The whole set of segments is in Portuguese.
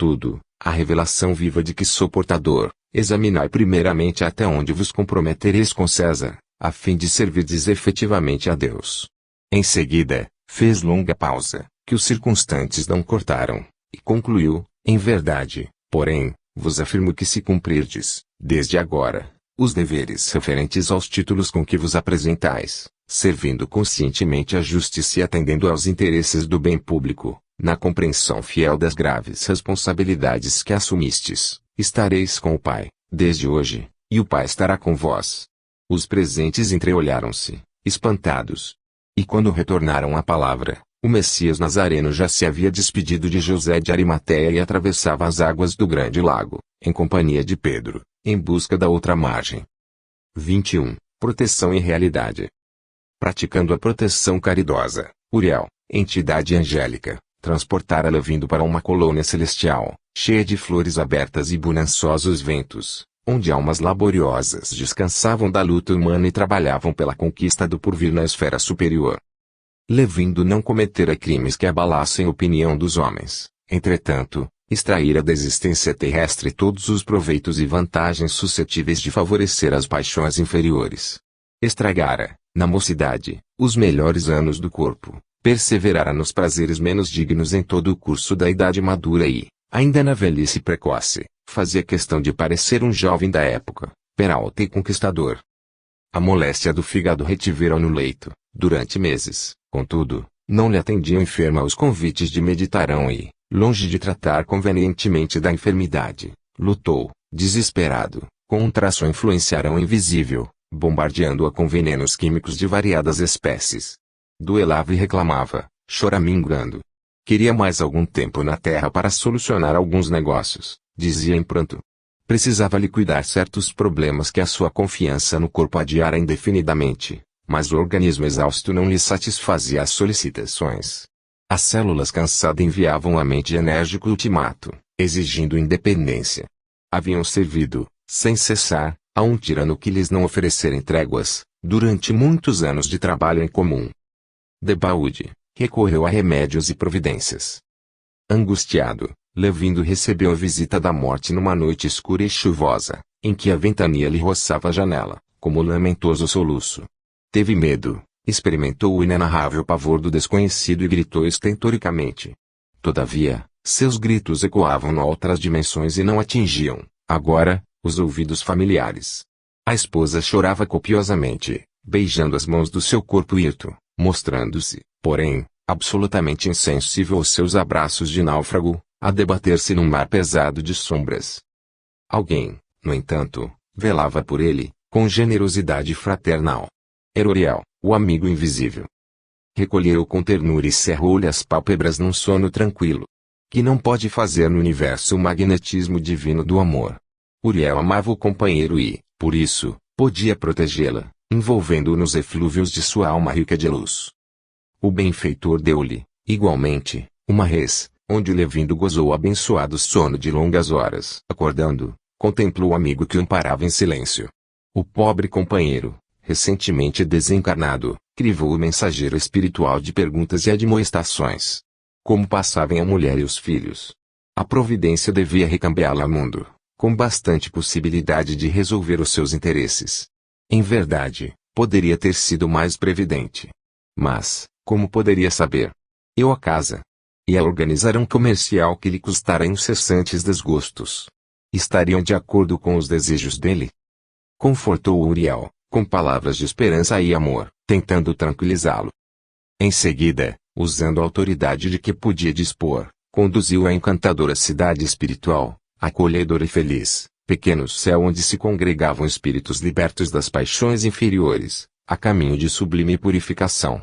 Contudo, a revelação viva de que sou portador, examinai primeiramente até onde vos comprometereis com César, a fim de servirdes efetivamente a Deus. Em seguida, fez longa pausa, que os circunstantes não cortaram, e concluiu, em verdade, porém, vos afirmo que se cumprirdes, desde agora, os deveres referentes aos títulos com que vos apresentais, servindo conscientemente à justiça e atendendo aos interesses do bem público, na compreensão fiel das graves responsabilidades que assumistes, estareis com o Pai, desde hoje, e o Pai estará com vós. Os presentes entreolharam-se, espantados. E quando retornaram à palavra, o Messias Nazareno já se havia despedido de José de Arimateia e atravessava as águas do grande lago, em companhia de Pedro, em busca da outra margem. 21. Proteção e realidade. Praticando a proteção caridosa, Uriel, entidade angélica, transportara-la vindo para uma colônia celestial, cheia de flores abertas e bonançosos ventos, onde almas laboriosas descansavam da luta humana e trabalhavam pela conquista do porvir na esfera superior. Levindo não cometera crimes que abalassem a opinião dos homens, entretanto, extraíra da existência terrestre todos os proveitos e vantagens suscetíveis de favorecer as paixões inferiores. Estragara, na mocidade, os melhores anos do corpo, perseverara nos prazeres menos dignos em todo o curso da idade madura e, ainda na velhice precoce, fazia questão de parecer um jovem da época, peralta e conquistador. A moléstia do fígado retivera-o no leito, durante meses, contudo, não lhe atendiam enferma aos convites de meditarão e, longe de tratar convenientemente da enfermidade, lutou, desesperado, com um traço influenciarão invisível, bombardeando-a com venenos químicos de variadas espécies. Duelava e reclamava, choramingando. Queria mais algum tempo na terra para solucionar alguns negócios, dizia em pranto. Precisava liquidar certos problemas que a sua confiança no corpo adiara indefinidamente, mas o organismo exausto não lhe satisfazia as solicitações. As células cansadas enviavam à mente enérgico ultimato, exigindo independência. Haviam servido, sem cessar, a um tirano que lhes não oferecera tréguas, durante muitos anos de trabalho em comum. Debaúde, recorreu a remédios e providências. Angustiado, Levindo recebeu a visita da morte numa noite escura e chuvosa, em que a ventania lhe roçava a janela, como lamentoso soluço. Teve medo, experimentou o inenarrável pavor do desconhecido e gritou estentoricamente. Todavia, seus gritos ecoavam em outras dimensões e não atingiam, agora, os ouvidos familiares. A esposa chorava copiosamente, beijando as mãos do seu corpo hirto, mostrando-se, porém, absolutamente insensível aos seus abraços de náufrago, a debater-se num mar pesado de sombras. Alguém, no entanto, velava por ele, com generosidade fraternal. Era Uriel, o amigo invisível. Recolheu-o com ternura e cerrou-lhe as pálpebras num sono tranquilo. Que não pode fazer no universo o magnetismo divino do amor. Uriel amava o companheiro e, por isso, podia protegê-la, envolvendo-o nos eflúvios de sua alma rica de luz. O benfeitor deu-lhe, igualmente, uma res, onde Levindo gozou o abençoado sono de longas horas. Acordando, contemplou o amigo que o amparava em silêncio. O pobre companheiro, recentemente desencarnado, crivou o mensageiro espiritual de perguntas e admoestações. Como passavam a mulher e os filhos? A providência devia recambiá-la ao mundo, com bastante possibilidade de resolver os seus interesses. Em verdade, poderia ter sido mais previdente. Mas, como poderia saber? E a casa? E a organizar um comercial que lhe custara incessantes desgostos? Estariam de acordo com os desejos dele? Confortou Uriel, com palavras de esperança e amor, tentando tranquilizá-lo. Em seguida, usando a autoridade de que podia dispor, conduziu-o à encantadora cidade espiritual, acolhedora e feliz, pequeno céu onde se congregavam espíritos libertos das paixões inferiores, a caminho de sublime purificação.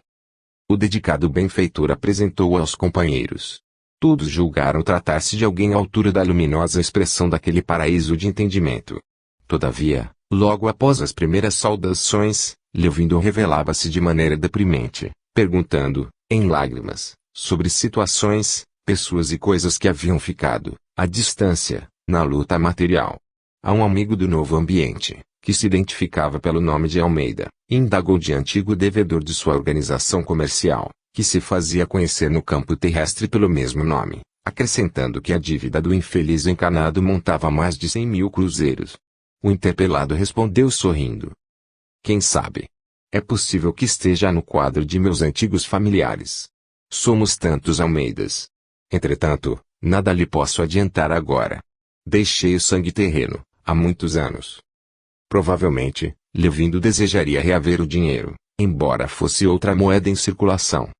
O dedicado benfeitor apresentou-o aos companheiros. Todos julgaram tratar-se de alguém à altura da luminosa expressão daquele paraíso de entendimento. Todavia, logo após as primeiras saudações, Levindo revelava-se de maneira deprimente, perguntando, em lágrimas, sobre situações, pessoas e coisas que haviam ficado, à distância, na luta material. A um amigo do novo ambiente, que se identificava pelo nome de Almeida, indagou de antigo devedor de sua organização comercial, que se fazia conhecer no campo terrestre pelo mesmo nome, acrescentando que a dívida do infeliz encanado montava mais de 100.000 cruzeiros. O interpelado respondeu sorrindo: quem sabe? É possível que esteja no quadro de meus antigos familiares. Somos tantos Almeidas. Entretanto, nada lhe posso adiantar agora. Deixei o sangue terreno, há muitos anos. Provavelmente, Levindo desejaria reaver o dinheiro, embora fosse outra moeda em circulação.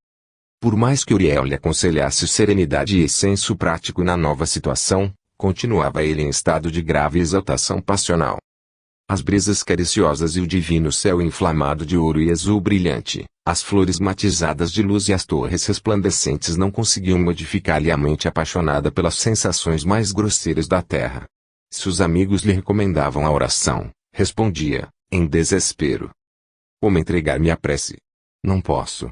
Por mais que Uriel lhe aconselhasse serenidade e senso prático na nova situação, continuava ele em estado de grave exaltação passional. As brisas cariciosas e o divino céu inflamado de ouro e azul brilhante, as flores matizadas de luz e as torres resplandecentes não conseguiam modificar-lhe a mente apaixonada pelas sensações mais grosseiras da terra. Se os amigos lhe recomendavam a oração, respondia, em desespero: como entregar-me à prece? Não posso.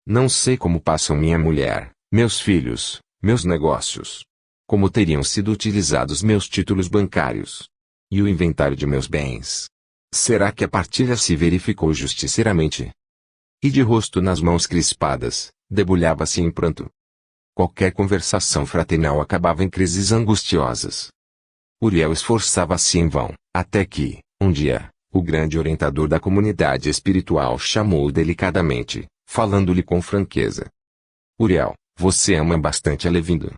Não sei como passam minha mulher, meus filhos, meus negócios. Como teriam sido utilizados meus títulos bancários? E o inventário de meus bens? Será que a partilha se verificou justiceiramente? E de rosto nas mãos crispadas, debulhava-se em pranto. Qualquer conversação fraternal acabava em crises angustiosas. Uriel esforçava-se em vão, até que, um dia, o grande orientador da comunidade espiritual chamou-o delicadamente, falando-lhe com franqueza: Uriel, você ama bastante a Levindo.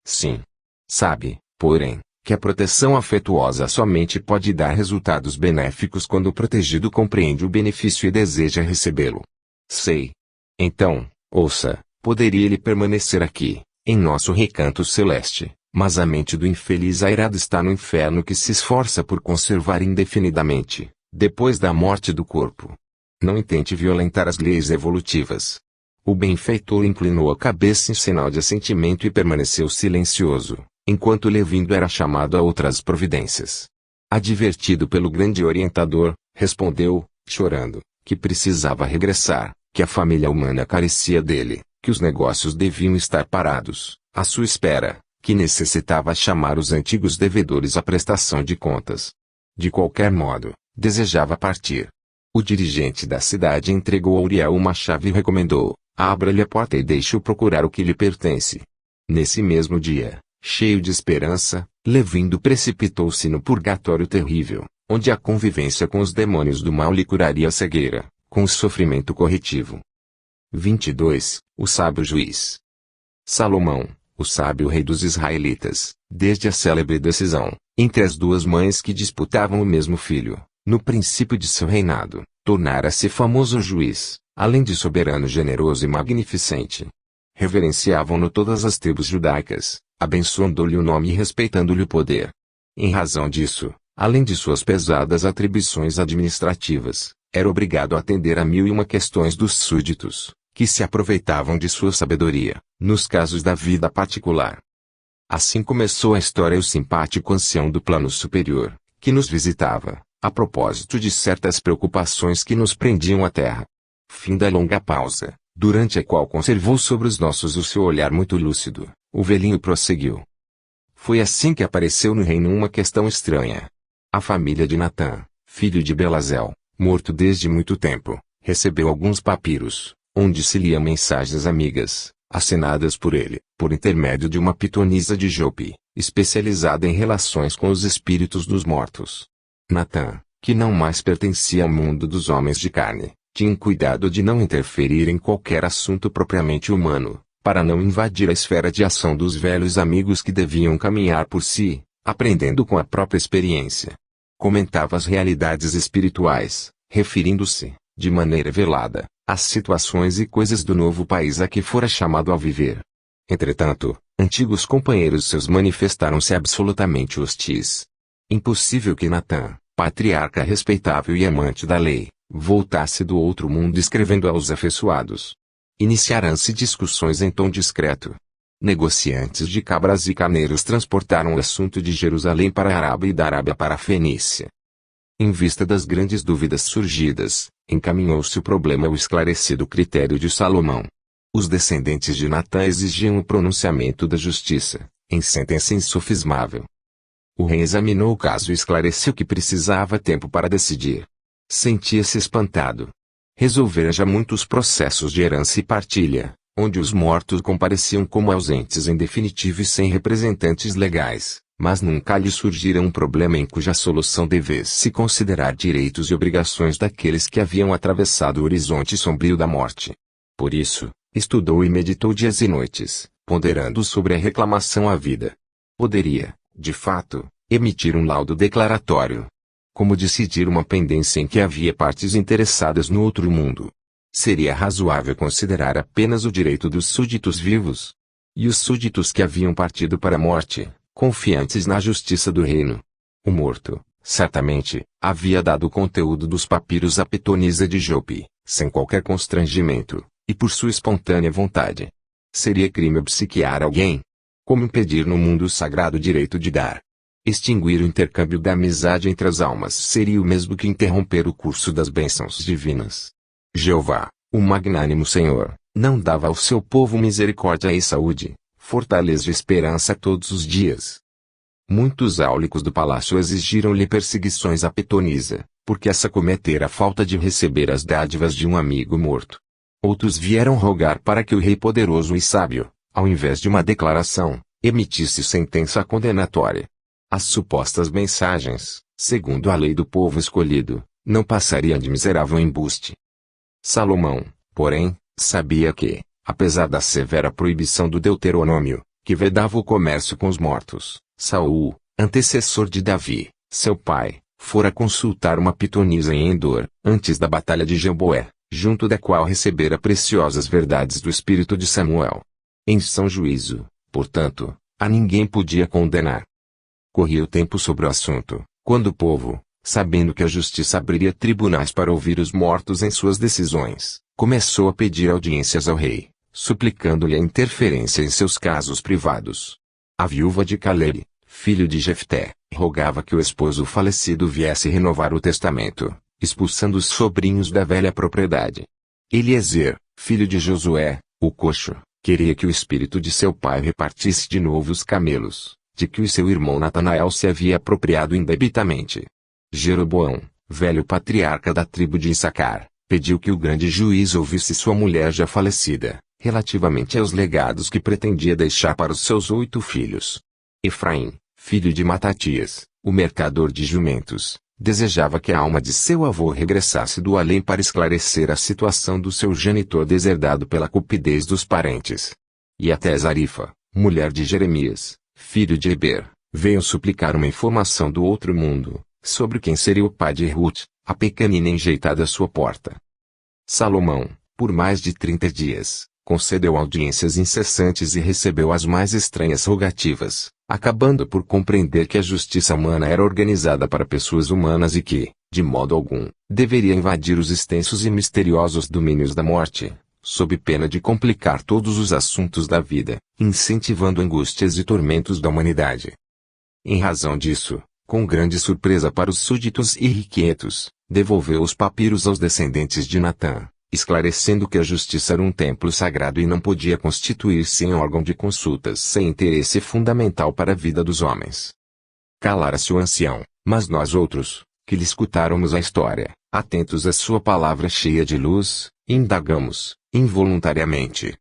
Sim. Sabe, porém, que a proteção afetuosa somente pode dar resultados benéficos quando o protegido compreende o benefício e deseja recebê-lo. Sei. Então, ouça, poderia ele permanecer aqui, em nosso recanto celeste, mas a mente do infeliz airado está no inferno que se esforça por conservar indefinidamente, depois da morte do corpo. Não intente violentar as leis evolutivas. O benfeitor inclinou a cabeça em sinal de assentimento e permaneceu silencioso, enquanto Levindo era chamado a outras providências. Advertido pelo grande orientador, respondeu, chorando, que precisava regressar, que a família humana carecia dele, que os negócios deviam estar parados, à sua espera, que necessitava chamar os antigos devedores à prestação de contas. De qualquer modo, desejava partir. O dirigente da cidade entregou a Uriel uma chave e recomendou: abra-lhe a porta e deixe-o procurar o que lhe pertence. Nesse mesmo dia, cheio de esperança, Levindo precipitou-se no purgatório terrível, onde a convivência com os demônios do mal lhe curaria a cegueira, com o sofrimento corretivo. 22. O sábio juiz. Salomão, o sábio rei dos israelitas, desde a célebre decisão, entre as duas mães que disputavam o mesmo filho, no princípio de seu reinado, tornara-se famoso juiz, além de soberano generoso e magnificente. Reverenciavam-no todas as tribos judaicas, abençoando-lhe o nome e respeitando-lhe o poder. Em razão disso, além de suas pesadas atribuições administrativas, era obrigado a atender a 1001 questões dos súditos, que se aproveitavam de sua sabedoria, nos casos da vida particular. Assim começou a história o simpático ancião do plano superior, que nos visitava, a propósito de certas preocupações que nos prendiam à terra. Fim da longa pausa, durante a qual conservou sobre os nossos o seu olhar muito lúcido, o velhinho prosseguiu. Foi assim que apareceu no reino uma questão estranha. A família de Natã, filho de Belazel, morto desde muito tempo, recebeu alguns papiros, onde se liam mensagens amigas, assinadas por ele, por intermédio de uma pitonisa de Jope, especializada em relações com os espíritos dos mortos. Natã, que não mais pertencia ao mundo dos homens de carne, tinha cuidado de não interferir em qualquer assunto propriamente humano, para não invadir a esfera de ação dos velhos amigos que deviam caminhar por si, aprendendo com a própria experiência. Comentava as realidades espirituais, referindo-se, de maneira velada, às situações e coisas do novo país a que fora chamado a viver. Entretanto, antigos companheiros seus manifestaram-se absolutamente hostis. Impossível que Natã, patriarca respeitável e amante da lei, voltasse do outro mundo escrevendo aos afeiçoados. Iniciaram-se discussões em tom discreto. Negociantes de cabras e carneiros transportaram o assunto de Jerusalém para a Arábia e da Arábia para a Fenícia. Em vista das grandes dúvidas surgidas, encaminhou-se o problema ao esclarecido critério de Salomão. Os descendentes de Natã exigiam o pronunciamento da justiça, em sentença insofismável. O rei examinou o caso e esclareceu que precisava tempo para decidir. Sentia-se espantado. Resolvera já muitos processos de herança e partilha, onde os mortos compareciam como ausentes em definitivo e sem representantes legais, mas nunca lhe surgira um problema em cuja solução devesse considerar direitos e obrigações daqueles que haviam atravessado o horizonte sombrio da morte. Por isso, estudou e meditou dias e noites, ponderando sobre a reclamação à vida. Poderia, de fato, emitir um laudo declaratório. Como decidir uma pendência em que havia partes interessadas no outro mundo? Seria razoável considerar apenas o direito dos súditos vivos. E os súditos que haviam partido para a morte, confiantes na justiça do reino. O morto, certamente, havia dado o conteúdo dos papiros à pitonisa de Jope, sem qualquer constrangimento, e por sua espontânea vontade. Seria crime obsequiar alguém? Como impedir no mundo sagrado o direito de dar? Extinguir o intercâmbio da amizade entre as almas seria o mesmo que interromper o curso das bênçãos divinas. Jeová, o magnânimo Senhor, não dava ao seu povo misericórdia e saúde, fortaleza e esperança todos os dias. Muitos áulicos do palácio exigiram-lhe perseguições à pitonisa, porque essa cometera a falta de receber as dádivas de um amigo morto. Outros vieram rogar para que o rei poderoso e sábio, ao invés de uma declaração, emitisse sentença condenatória. As supostas mensagens, segundo a lei do povo escolhido, não passariam de miserável embuste. Salomão, porém, sabia que, apesar da severa proibição do Deuteronômio, que vedava o comércio com os mortos, Saul, antecessor de Davi, seu pai, fora consultar uma pitonisa em Endor, antes da batalha de Gilboé, junto da qual recebera preciosas verdades do espírito de Samuel. Em são juízo, portanto, a ninguém podia condenar. Corria o tempo sobre o assunto, quando o povo, sabendo que a justiça abriria tribunais para ouvir os mortos em suas decisões, começou a pedir audiências ao rei, suplicando-lhe a interferência em seus casos privados. A viúva de Caleb, filho de Jefté, rogava que o esposo falecido viesse renovar o testamento, expulsando os sobrinhos da velha propriedade. Eliezer, filho de Josué, o coxo, queria que o espírito de seu pai repartisse de novo os camelos, de que o seu irmão Natanael se havia apropriado indebitamente. Jeroboão, velho patriarca da tribo de Issacar, pediu que o grande juiz ouvisse sua mulher já falecida, relativamente aos legados que pretendia deixar para os seus 8 filhos. Efraim, filho de Matatias, o mercador de jumentos, desejava que a alma de seu avô regressasse do além para esclarecer a situação do seu genitor deserdado pela cupidez dos parentes. E até Zarifa, mulher de Jeremias, filho de Eber, veio suplicar uma informação do outro mundo, sobre quem seria o pai de Ruth, a pequenina enjeitada à sua porta. Salomão, por mais de 30 dias, concedeu audiências incessantes e recebeu as mais estranhas rogativas, acabando por compreender que a justiça humana era organizada para pessoas humanas e que, de modo algum, deveria invadir os extensos e misteriosos domínios da morte, sob pena de complicar todos os assuntos da vida, incentivando angústias e tormentos da humanidade. Em razão disso, com grande surpresa para os súditos irrequietos, devolveu os papiros aos descendentes de Natã, esclarecendo que a justiça era um templo sagrado e não podia constituir-se em órgão de consultas sem interesse fundamental para a vida dos homens. Calara-se o ancião, mas nós outros, que lhe escutáramos a história, atentos à sua palavra cheia de luz, indagamos, involuntariamente.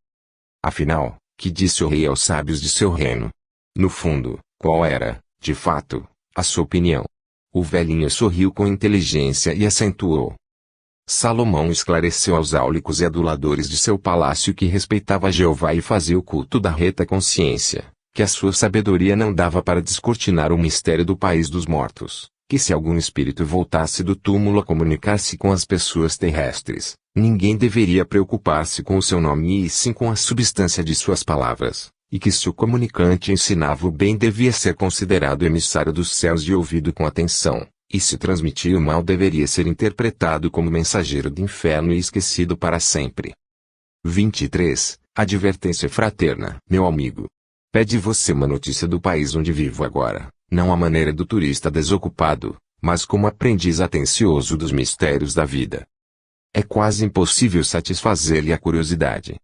Afinal, que disse o rei aos sábios de seu reino? No fundo, qual era, de fato, a sua opinião? O velhinho sorriu com inteligência e acentuou. Salomão esclareceu aos áulicos e aduladores de seu palácio que respeitava Jeová e fazia o culto da reta consciência, que a sua sabedoria não dava para descortinar o mistério do país dos mortos, que se algum espírito voltasse do túmulo a comunicar-se com as pessoas terrestres, ninguém deveria preocupar-se com o seu nome e sim com a substância de suas palavras, e que se o comunicante ensinava o bem devia ser considerado emissário dos céus e ouvido com atenção. E se transmitia o mal deveria ser interpretado como mensageiro do inferno e esquecido para sempre. 23. Advertência fraterna. Meu amigo. Pede você uma notícia do país onde vivo agora, não à maneira do turista desocupado, mas como aprendiz atencioso dos mistérios da vida. É quase impossível satisfazer-lhe a curiosidade.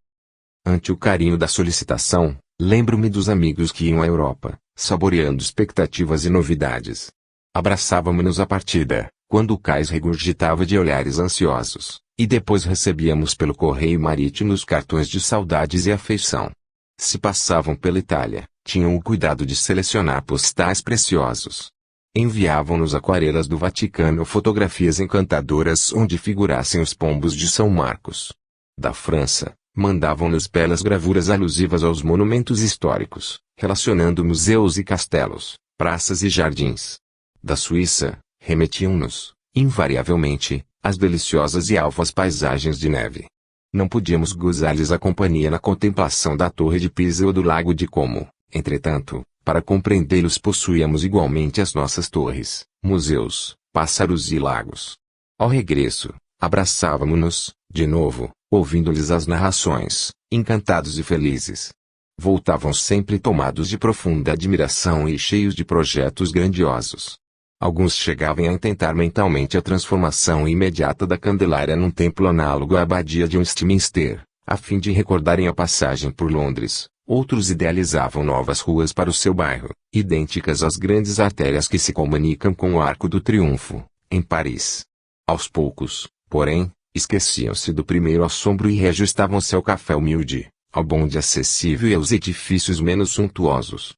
Ante o carinho da solicitação, lembro-me dos amigos que iam à Europa, saboreando expectativas e novidades. Abraçávamos-nos à partida, quando o cais regurgitava de olhares ansiosos, e depois recebíamos pelo correio marítimo os cartões de saudades e afeição. Se passavam pela Itália, tinham o cuidado de selecionar postais preciosos. Enviavam-nos aquarelas do Vaticano ou fotografias encantadoras onde figurassem os pombos de São Marcos. Da França, mandavam-nos belas gravuras alusivas aos monumentos históricos, relacionando museus e castelos, praças e jardins. Da Suíça, remetiam-nos, invariavelmente, as deliciosas e alvas paisagens de neve. Não podíamos gozar-lhes a companhia na contemplação da Torre de Pisa ou do Lago de Como, entretanto, para compreendê-los possuíamos igualmente as nossas torres, museus, pássaros e lagos. Ao regresso, abraçávamo-nos, de novo, ouvindo-lhes as narrações, encantados e felizes. Voltavam sempre tomados de profunda admiração e cheios de projetos grandiosos. Alguns chegavam a intentar mentalmente a transformação imediata da Candelária num templo análogo à abadia de Westminster, a fim de recordarem a passagem por Londres. Outros idealizavam novas ruas para o seu bairro, idênticas às grandes artérias que se comunicam com o Arco do Triunfo, em Paris. Aos poucos, porém, esqueciam-se do primeiro assombro e reajustavam-se ao café humilde, ao bonde acessível e aos edifícios menos suntuosos.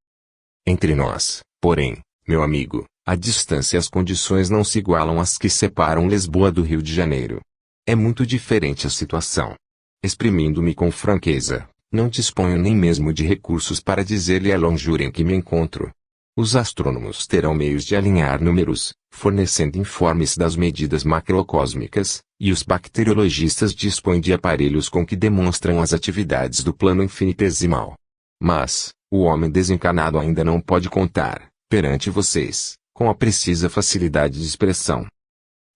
Entre nós, porém, meu amigo, a distância e as condições não se igualam às que separam Lisboa do Rio de Janeiro. É muito diferente a situação. Exprimindo-me com franqueza, não disponho nem mesmo de recursos para dizer-lhe a longura em que me encontro. Os astrônomos terão meios de alinhar números, fornecendo informes das medidas macrocósmicas, e os bacteriologistas dispõem de aparelhos com que demonstram as atividades do plano infinitesimal. Mas, o homem desencarnado ainda não pode contar, perante vocês, com a precisa facilidade de expressão.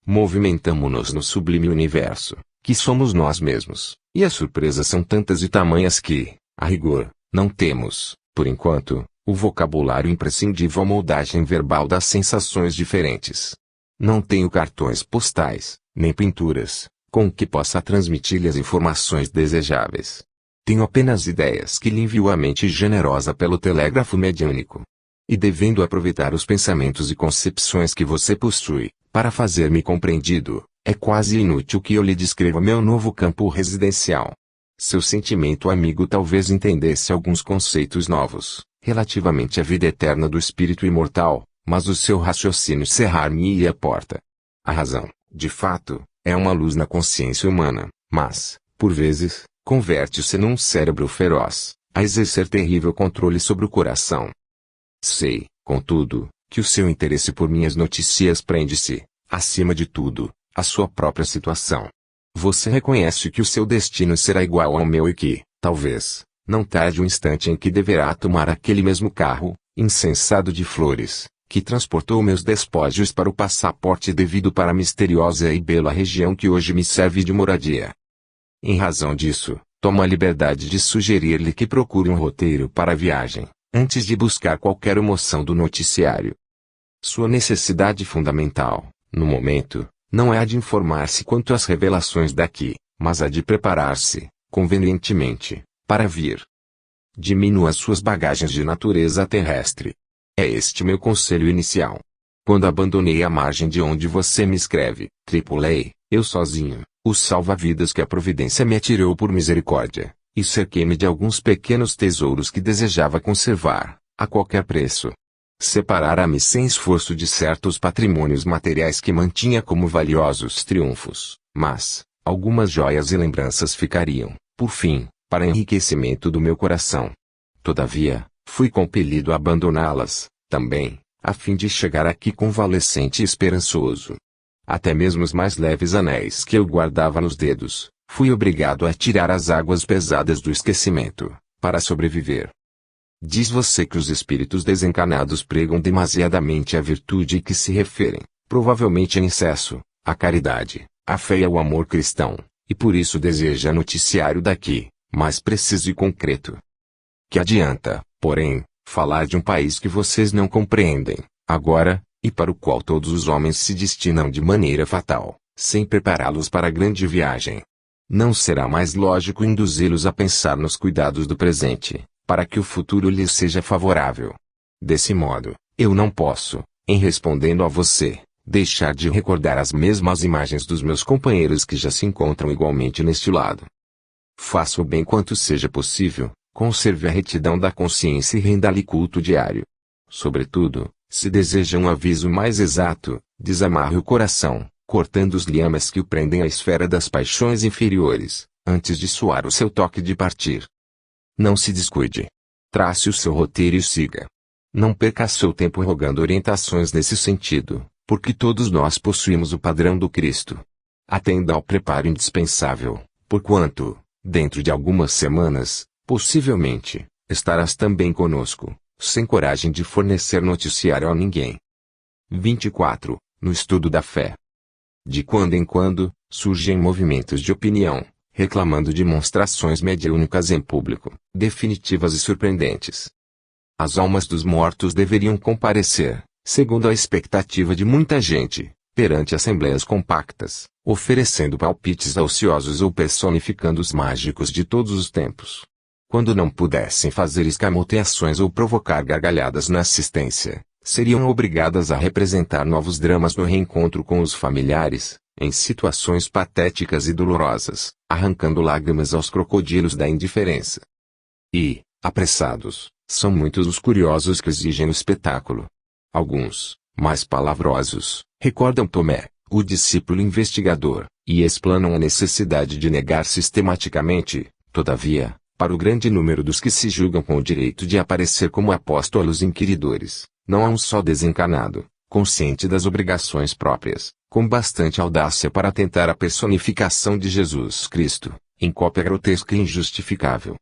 Movimentamo-nos no sublime universo, que somos nós mesmos, e as surpresas são tantas e tamanhas que, a rigor, não temos, por enquanto, o vocabulário imprescindível à moldagem verbal das sensações diferentes. Não tenho cartões postais, nem pinturas, com que possa transmitir-lhe as informações desejáveis. Tenho apenas ideias que lhe envio à mente generosa pelo telégrafo mediúnico. E devendo aproveitar os pensamentos e concepções que você possui, para fazer-me compreendido, é quase inútil que eu lhe descreva meu novo campo residencial. Seu sentimento amigo talvez entendesse alguns conceitos novos, relativamente à vida eterna do espírito imortal, mas o seu raciocínio cerrar-me-ia a porta. A razão, de fato, é uma luz na consciência humana, mas, por vezes, converte-se num cérebro feroz, a exercer terrível controle sobre o coração. Sei, contudo, que o seu interesse por minhas notícias prende-se, acima de tudo, à sua própria situação. Você reconhece que o seu destino será igual ao meu e que, talvez, não tarde o instante em que deverá tomar aquele mesmo carro, incensado de flores, que transportou meus despojos para o passaporte devido para a misteriosa e bela região que hoje me serve de moradia. Em razão disso, tomo a liberdade de sugerir-lhe que procure um roteiro para a viagem, antes de buscar qualquer emoção do noticiário. Sua necessidade fundamental, no momento, não é a de informar-se quanto às revelações daqui, mas a de preparar-se, convenientemente, para vir. Diminua suas bagagens de natureza terrestre. É este meu conselho inicial. Quando abandonei a margem de onde você me escreve, tripulei, eu sozinho, o salva-vidas que a providência me atirou por misericórdia, e cerquei-me de alguns pequenos tesouros que desejava conservar, a qualquer preço. Separara-me sem esforço de certos patrimônios materiais que mantinha como valiosos triunfos, mas, algumas joias e lembranças ficariam, por fim, para enriquecimento do meu coração. Todavia, fui compelido a abandoná-las, também, a fim de chegar aqui convalescente e esperançoso. Até mesmo os mais leves anéis que eu guardava nos dedos, fui obrigado a tirar as águas pesadas do esquecimento, para sobreviver. Diz você que os espíritos desencarnados pregam demasiadamente a virtude que se referem, provavelmente em excesso, à caridade, à fé e ao amor cristão, e por isso deseja noticiário daqui, mais preciso e concreto. Que adianta, porém, falar de um país que vocês não compreendem, agora, e para o qual todos os homens se destinam de maneira fatal, sem prepará-los para a grande viagem? Não será mais lógico induzi-los a pensar nos cuidados do presente, para que o futuro lhes seja favorável? Desse modo, eu não posso, em respondendo a você, deixar de recordar as mesmas imagens dos meus companheiros que já se encontram igualmente neste lado. Faça o bem quanto seja possível, conserve a retidão da consciência e renda-lhe culto diário. Sobretudo, se deseja um aviso mais exato, desamarre o coração, cortando os liames que o prendem à esfera das paixões inferiores, antes de soar o seu toque de partir. Não se descuide. Trace o seu roteiro e siga. Não perca seu tempo rogando orientações nesse sentido, porque todos nós possuímos o padrão do Cristo. Atenda ao preparo indispensável, porquanto, dentro de algumas semanas, possivelmente, estarás também conosco, sem coragem de fornecer noticiário a ninguém. 24. No estudo da fé. De quando em quando, surgem movimentos de opinião, reclamando demonstrações mediúnicas em público, definitivas e surpreendentes. As almas dos mortos deveriam comparecer, segundo a expectativa de muita gente, perante assembleias compactas, oferecendo palpites ociosos ou personificando os mágicos de todos os tempos. Quando não pudessem fazer escamoteações ou provocar gargalhadas na assistência, seriam obrigadas a representar novos dramas no reencontro com os familiares, em situações patéticas e dolorosas, arrancando lágrimas aos crocodilos da indiferença. E, apressados, são muitos os curiosos que exigem o espetáculo. Alguns, mais palavrosos, recordam Tomé, o discípulo investigador, e explanam a necessidade de negar sistematicamente, todavia, para o grande número dos que se julgam com o direito de aparecer como apóstolos inquiridores, não há um só desencarnado, consciente das obrigações próprias, com bastante audácia para tentar a personificação de Jesus Cristo, em cópia grotesca e injustificável.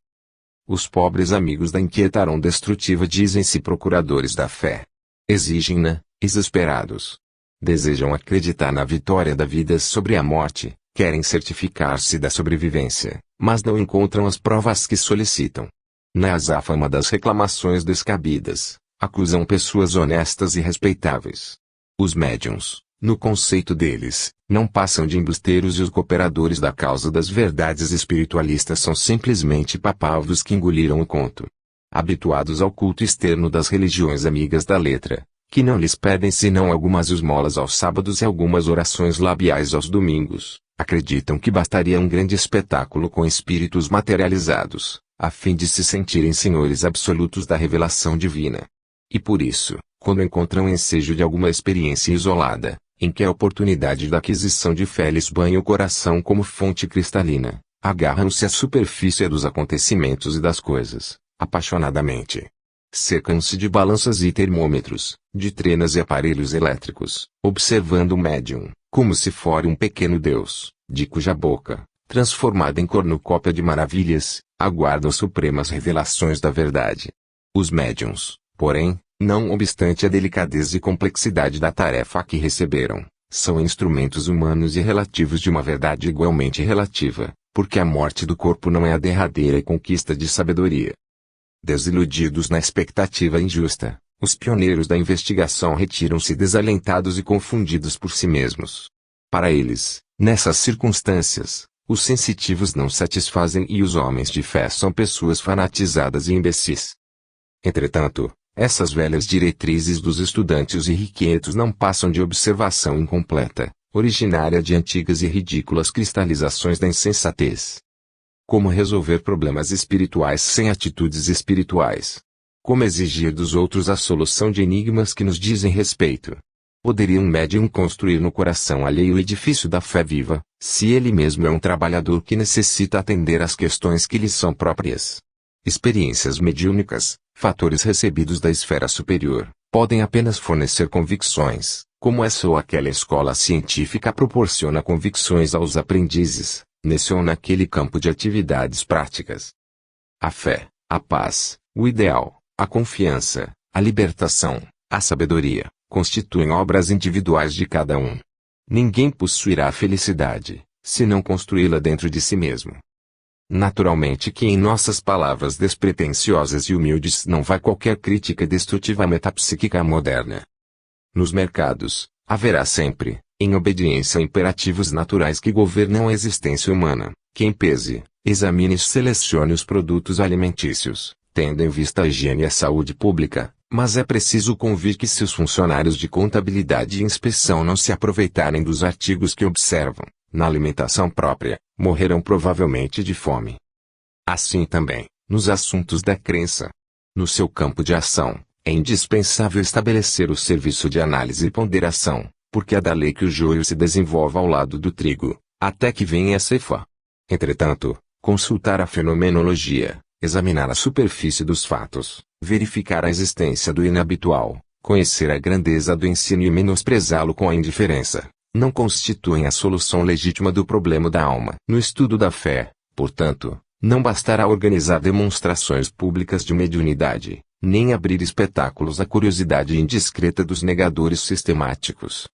Os pobres amigos da inquietação destrutiva dizem-se procuradores da fé. Exigem-na, exasperados. Desejam acreditar na vitória da vida sobre a morte, querem certificar-se da sobrevivência, mas não encontram as provas que solicitam. Na azáfama das reclamações descabidas, acusam pessoas honestas e respeitáveis. Os médiuns, no conceito deles, não passam de embusteiros e os cooperadores da causa das verdades espiritualistas são simplesmente papavos que engoliram o conto. Habituados ao culto externo das religiões amigas da letra, que não lhes pedem senão algumas esmolas aos sábados e algumas orações labiais aos domingos, acreditam que bastaria um grande espetáculo com espíritos materializados, a fim de se sentirem senhores absolutos da revelação divina. E por isso, quando encontram ensejo de alguma experiência isolada, em que a oportunidade da aquisição de fé lhes banha o coração como fonte cristalina, agarram-se à superfície dos acontecimentos e das coisas, apaixonadamente. Cercam-se de balanças e termômetros, de trenas e aparelhos elétricos, observando o médium, como se fora um pequeno deus, de cuja boca, transformada em cornucópia de maravilhas, aguardam supremas revelações da verdade. Os médiuns, porém, não obstante a delicadeza e complexidade da tarefa que receberam, são instrumentos humanos e relativos de uma verdade igualmente relativa, porque a morte do corpo não é a derradeira conquista de sabedoria. Desiludidos na expectativa injusta, os pioneiros da investigação retiram-se desalentados e confundidos por si mesmos. Para eles, nessas circunstâncias, os sensitivos não satisfazem e os homens de fé são pessoas fanatizadas e imbecis. Entretanto, essas velhas diretrizes dos estudantes irrequietos não passam de observação incompleta, originária de antigas e ridículas cristalizações da insensatez. Como resolver problemas espirituais sem atitudes espirituais? Como exigir dos outros a solução de enigmas que nos dizem respeito? Poderia um médium construir no coração alheio o edifício da fé viva, se ele mesmo é um trabalhador que necessita atender às questões que lhe são próprias? Experiências mediúnicas, fatores recebidos da esfera superior, podem apenas fornecer convicções, como essa ou aquela escola científica proporciona convicções aos aprendizes, nesse ou naquele campo de atividades práticas. A fé, a paz, o ideal, a confiança, a libertação, a sabedoria, constituem obras individuais de cada um. Ninguém possuirá a felicidade, se não construí-la dentro de si mesmo. Naturalmente que em nossas palavras despretensiosas e humildes não vai qualquer crítica destrutiva à metapsíquica moderna. Nos mercados, haverá sempre, em obediência a imperativos naturais que governam a existência humana, quem pese, examine e selecione os produtos alimentícios, tendo em vista a higiene e a saúde pública, Mas é preciso convir que se os funcionários de contabilidade e inspeção não se aproveitarem dos artigos que observam, na alimentação própria, morrerão provavelmente de fome. Assim também, nos assuntos da crença. No seu campo de ação, é indispensável estabelecer o serviço de análise e ponderação, porque é da lei que o joio se desenvolva ao lado do trigo, até que venha a ceifa. Entretanto, consultar a fenomenologia, examinar a superfície dos fatos, verificar a existência do inabitual, conhecer a grandeza do ensino e menosprezá-lo com a indiferença, não constituem a solução legítima do problema da alma. No estudo da fé, portanto, não bastará organizar demonstrações públicas de mediunidade, nem abrir espetáculos à curiosidade indiscreta dos negadores sistemáticos.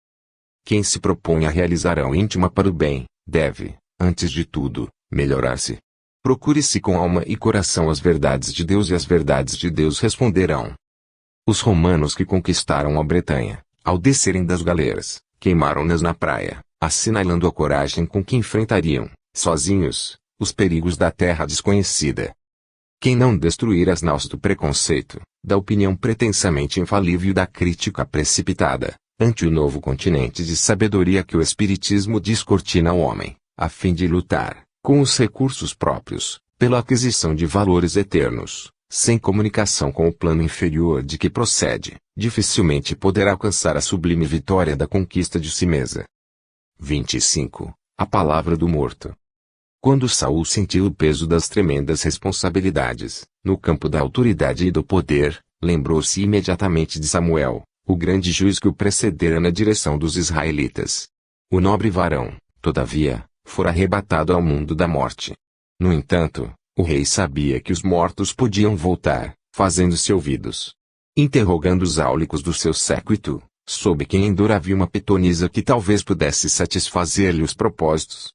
Quem se propõe a realizar a íntima para o bem, deve, antes de tudo, melhorar-se. Procure-se com alma e coração as verdades de Deus e as verdades de Deus responderão. Os romanos que conquistaram a Bretanha, ao descerem das galeras, queimaram-nas na praia, assinalando a coragem com que enfrentariam, sozinhos, os perigos da terra desconhecida. Quem não destruir as naus do preconceito, da opinião pretensamente infalível e da crítica precipitada, ante o novo continente de sabedoria que o Espiritismo descortina ao homem, a fim de lutar, com os recursos próprios, pela aquisição de valores eternos, sem comunicação com o plano inferior de que procede, dificilmente poderá alcançar a sublime vitória da conquista de si mesma. 25. A palavra do morto. Quando Saul sentiu o peso das tremendas responsabilidades, no campo da autoridade e do poder, lembrou-se imediatamente de Samuel, o grande juiz que o precedera na direção dos israelitas. O nobre varão, todavia, fora arrebatado ao mundo da morte. No entanto, o rei sabia que os mortos podiam voltar, fazendo-se ouvidos. Interrogando os áulicos do seu séquito, soube que em Endor havia uma pitonisa que talvez pudesse satisfazer-lhe os propósitos.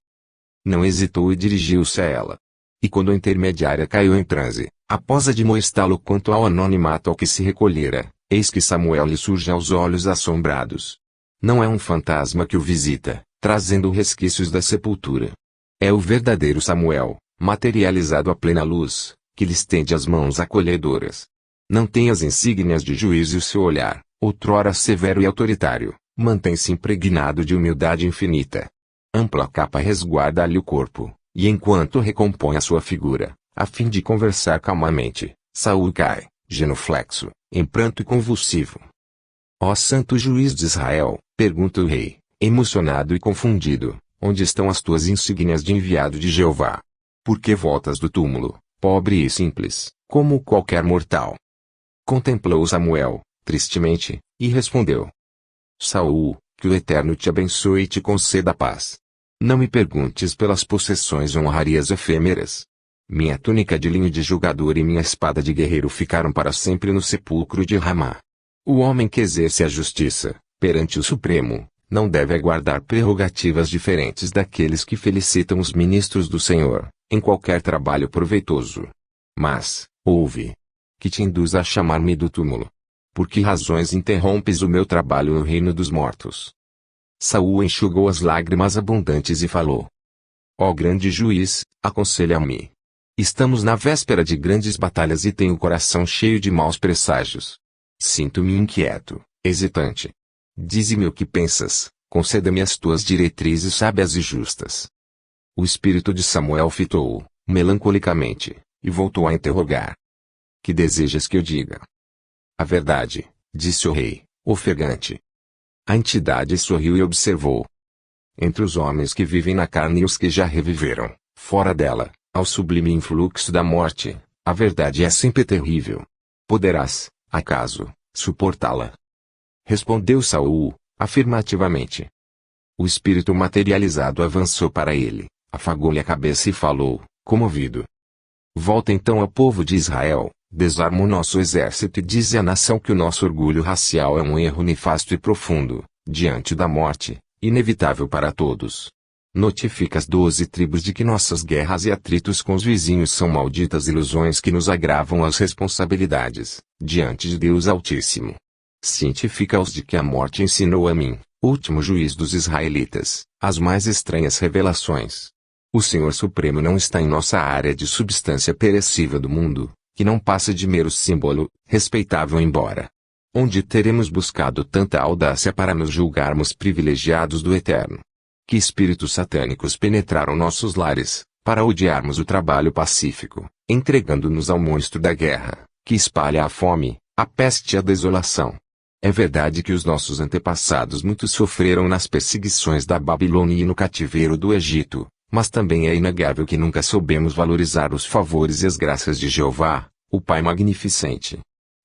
Não hesitou e dirigiu-se a ela. E quando a intermediária caiu em transe, após admoestá-lo quanto ao anonimato ao que se recolhera, eis que Samuel lhe surge aos olhos assombrados. Não é um fantasma que o visita, trazendo resquícios da sepultura. É o verdadeiro Samuel, materializado à plena luz, que lhe estende as mãos acolhedoras. Não tem as insígnias de juízo e o seu olhar, outrora severo e autoritário, mantém-se impregnado de humildade infinita. Ampla capa resguarda-lhe o corpo, e enquanto recompõe a sua figura, a fim de conversar calmamente, Saul cai, genuflexo, em pranto e convulsivo. Ó santo juiz de Israel, pergunta o rei, emocionado e confundido, onde estão as tuas insígnias de enviado de Jeová? Por que voltas do túmulo, pobre e simples, como qualquer mortal? Contemplou Samuel, tristemente, e respondeu: Saul, que o Eterno te abençoe e te conceda paz. Não me perguntes pelas possessões ou honrarias efêmeras. Minha túnica de linho de julgador e minha espada de guerreiro ficaram para sempre no sepulcro de Ramá. O homem que exerce a justiça, perante o Supremo, não deve aguardar prerrogativas diferentes daqueles que felicitam os ministros do Senhor, em qualquer trabalho proveitoso. Mas, ouve, que te induz a chamar-me do túmulo? Por que razões interrompes o meu trabalho no reino dos mortos? Saul enxugou as lágrimas abundantes e falou: Ó grande juiz, aconselha-me. Estamos na véspera de grandes batalhas e tenho o coração cheio de maus presságios. Sinto-me inquieto, hesitante. Dize-me o que pensas, conceda-me as tuas diretrizes sábias e justas. O espírito de Samuel fitou-o, melancolicamente, e voltou a interrogar. Que desejas que eu diga? A verdade, disse o rei, ofegante. A entidade sorriu e observou. Entre os homens que vivem na carne e os que já reviveram, fora dela, ao sublime influxo da morte, a verdade é sempre terrível. Poderás, acaso, suportá-la? Respondeu Saul, afirmativamente. O espírito materializado avançou para ele, afagou-lhe a cabeça e falou, comovido. Volta então ao povo de Israel, desarma o nosso exército e dize à nação que o nosso orgulho racial é um erro nefasto e profundo, diante da morte, inevitável para todos. Notifica as 12 tribos de que nossas guerras e atritos com os vizinhos são malditas ilusões que nos agravam as responsabilidades, diante de Deus Altíssimo. Cientifica-os de que a morte ensinou a mim, último juiz dos israelitas, as mais estranhas revelações. O Senhor Supremo não está em nossa área de substância perecível do mundo, que não passa de mero símbolo, respeitável embora, Onde teremos buscado tanta audácia para nos julgarmos privilegiados do Eterno? Que espíritos satânicos penetraram nossos lares, para odiarmos o trabalho pacífico, entregando-nos ao monstro da guerra, que espalha a fome, a peste e a desolação? É verdade que os nossos antepassados muito sofreram nas perseguições da Babilônia e no cativeiro do Egito, mas também é inegável que nunca soubemos valorizar os favores e as graças de Jeová, o Pai Magnificente.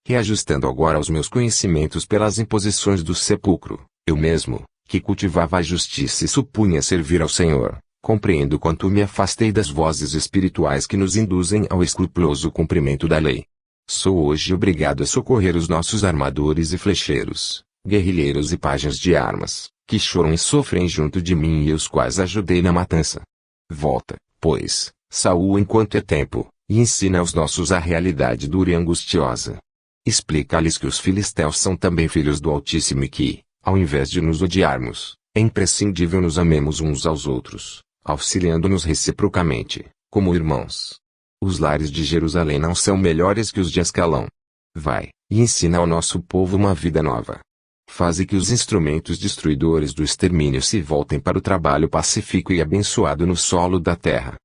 Reajustando agora os meus conhecimentos pelas imposições do sepulcro, eu mesmo, que cultivava a justiça e supunha servir ao Senhor, compreendo quanto me afastei das vozes espirituais que nos induzem ao escrupuloso cumprimento da lei. Sou hoje obrigado a socorrer os nossos armadores e flecheiros, guerrilheiros e pajens de armas, que choram e sofrem junto de mim e os quais ajudei na matança. Volta, pois, Saul enquanto é tempo, e ensina aos nossos a realidade dura e angustiosa. Explica-lhes que os filisteus são também filhos do Altíssimo e que, ao invés de nos odiarmos, é imprescindível nos amemos uns aos outros, auxiliando-nos reciprocamente, como irmãos. Os lares de Jerusalém não são melhores que os de Ascalão. Vai, e ensina ao nosso povo uma vida nova. Faze que os instrumentos destruidores do extermínio se voltem para o trabalho pacífico e abençoado no solo da terra.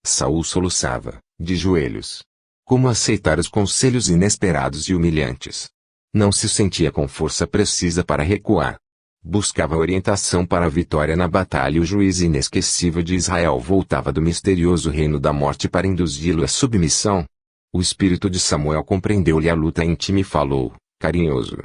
Saul soluçava, de joelhos. Como aceitar os conselhos inesperados e humilhantes? Não se sentia com força precisa para recuar. Buscava orientação para a vitória na batalha e o juiz inesquecível de Israel voltava do misterioso reino da morte para induzi-lo à submissão. O espírito de Samuel compreendeu-lhe a luta íntima e falou, carinhoso.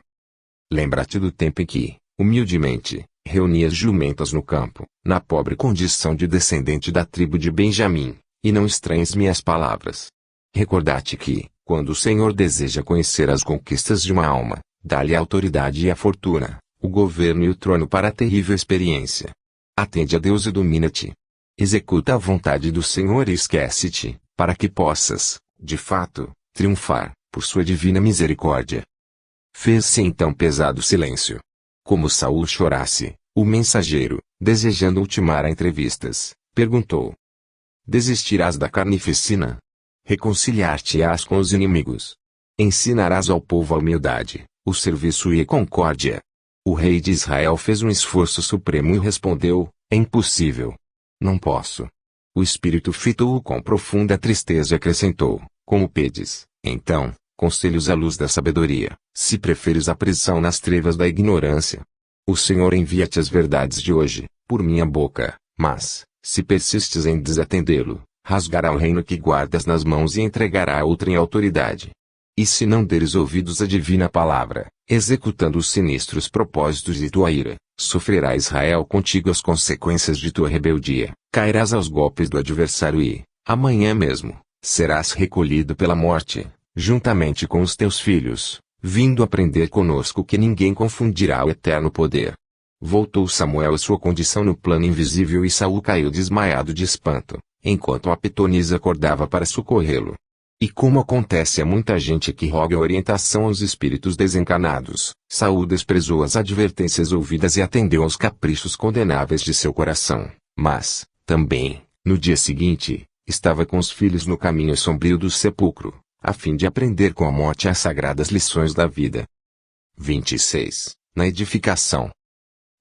Lembra-te do tempo em que, humildemente, reunias jumentas no campo, na pobre condição de descendente da tribo de Benjamim, e não estranhes minhas palavras. Recordar-te que, quando o Senhor deseja conhecer as conquistas de uma alma, dá-lhe a autoridade e a fortuna, o governo e o trono para a terrível experiência. Atende a Deus e domina-te. Executa a vontade do Senhor e esquece-te, para que possas, de fato, triunfar, por sua divina misericórdia. Fez-se então pesado silêncio. Como Saul chorasse, o mensageiro, desejando ultimar a entrevistas, perguntou: Desistirás da carnificina? Reconciliar-te-ás com os inimigos? Ensinarás ao povo a humildade, o serviço e a concórdia? O rei de Israel fez um esforço supremo e respondeu: é impossível. Não posso. O espírito fitou-o com profunda tristeza e acrescentou: como pedes, então, conselhos à luz da sabedoria, se preferes a prisão nas trevas da ignorância. O Senhor envia-te as verdades de hoje, por minha boca, mas, se persistes em desatendê-lo, rasgará o reino que guardas nas mãos e entregará a outra em autoridade. E se não deres ouvidos à divina palavra, executando os sinistros propósitos de tua ira, sofrerá Israel contigo as consequências de tua rebeldia, cairás aos golpes do adversário e, amanhã mesmo, serás recolhido pela morte, juntamente com os teus filhos, vindo aprender conosco que ninguém confundirá o eterno poder. Voltou Samuel à sua condição no plano invisível e Saul caiu desmaiado de espanto, enquanto a pitonisa acordava para socorrê-lo. E como acontece a muita gente que roga orientação aos espíritos desencanados, Saul desprezou as advertências ouvidas e atendeu aos caprichos condenáveis de seu coração. Mas, também, no dia seguinte, estava com os filhos no caminho sombrio do sepulcro, a fim de aprender com a morte as sagradas lições da vida. 26. Na edificação.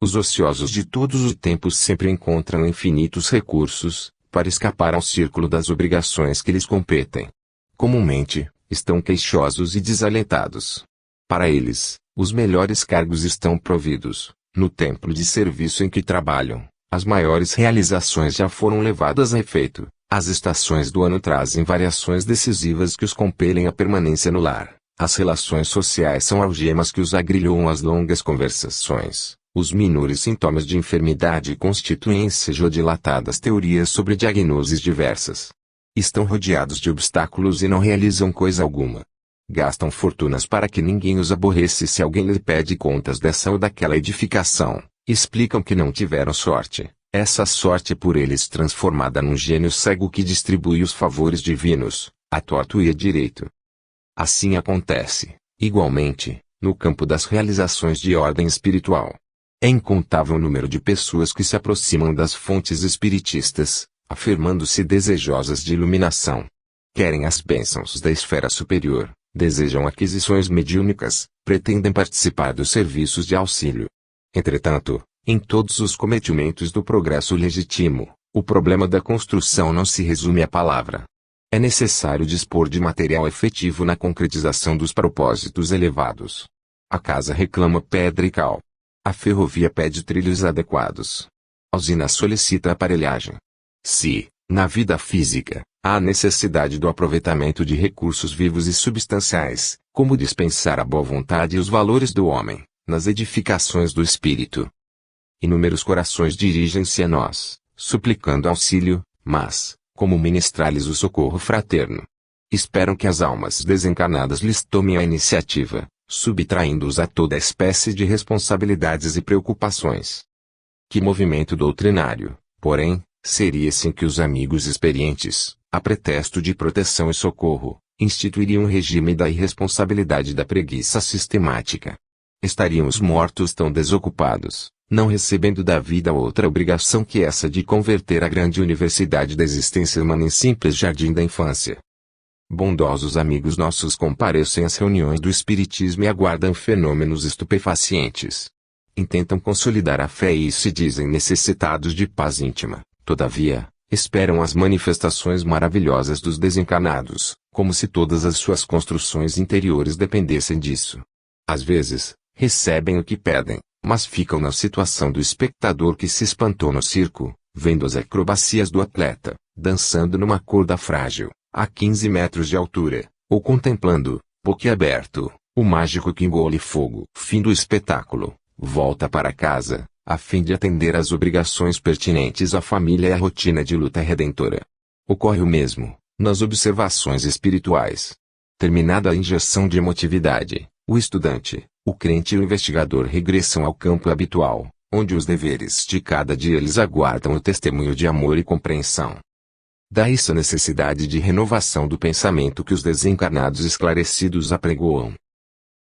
Os ociosos de todos os tempos sempre encontram infinitos recursos, para escapar ao círculo das obrigações que lhes competem. Comumente, estão queixosos e desalentados. Para eles, os melhores cargos estão providos, no templo de serviço em que trabalham, as maiores realizações já foram levadas a efeito, as estações do ano trazem variações decisivas que os compelem à permanência no lar, as relações sociais são algemas que os agrilhoam às longas conversações, os menores sintomas de enfermidade constituem dilatadas teorias sobre diagnoses diversas. Estão rodeados de obstáculos e não realizam coisa alguma. Gastam fortunas para que ninguém os aborreça se alguém lhe pede contas dessa ou daquela edificação. Explicam que não tiveram sorte, essa sorte por eles transformada num gênio cego que distribui os favores divinos, a torto e a direito. Assim acontece, igualmente, no campo das realizações de ordem espiritual. É incontável o número de pessoas que se aproximam das fontes espiritistas, afirmando-se desejosas de iluminação. Querem as bênçãos da esfera superior, desejam aquisições mediúnicas, pretendem participar dos serviços de auxílio. Entretanto, em todos os cometimentos do progresso legítimo, o problema da construção não se resume à palavra. É necessário dispor de material efetivo na concretização dos propósitos elevados. A casa reclama pedra e cal. A ferrovia pede trilhos adequados. A usina solicita aparelhagem. Se, na vida física, há necessidade do aproveitamento de recursos vivos e substanciais, como dispensar a boa vontade e os valores do homem, nas edificações do espírito. Inúmeros corações dirigem-se a nós, suplicando auxílio, mas, como ministrar-lhes o socorro fraterno? Esperam que as almas desencarnadas lhes tomem a iniciativa, subtraindo-os a toda espécie de responsabilidades e preocupações. Que movimento doutrinário, porém, seria esse em que os amigos experientes, a pretexto de proteção e socorro, instituiriam um regime da irresponsabilidade e da preguiça sistemática? Estariam os mortos tão desocupados, não recebendo da vida outra obrigação que essa de converter a grande universidade da existência humana em simples jardim da infância? Bondosos amigos nossos comparecem às reuniões do Espiritismo e aguardam fenômenos estupefacientes. Intentam consolidar a fé e se dizem necessitados de paz íntima, todavia, esperam as manifestações maravilhosas dos desencarnados, como se todas as suas construções interiores dependessem disso. Às vezes, recebem o que pedem, mas ficam na situação do espectador que se espantou no circo, vendo as acrobacias do atleta, dançando numa corda frágil, a 15 metros de altura, ou contemplando, boquiaberto, o mágico que engole fogo. Fim do espetáculo, volta para casa, a fim de atender às obrigações pertinentes à família e à rotina de luta redentora. Ocorre o mesmo, nas observações espirituais. Terminada a injeção de emotividade, o estudante, o crente e o investigador regressam ao campo habitual, onde os deveres de cada dia lhes aguardam o testemunho de amor e compreensão. Daí-se a necessidade de renovação do pensamento que os desencarnados esclarecidos apregoam.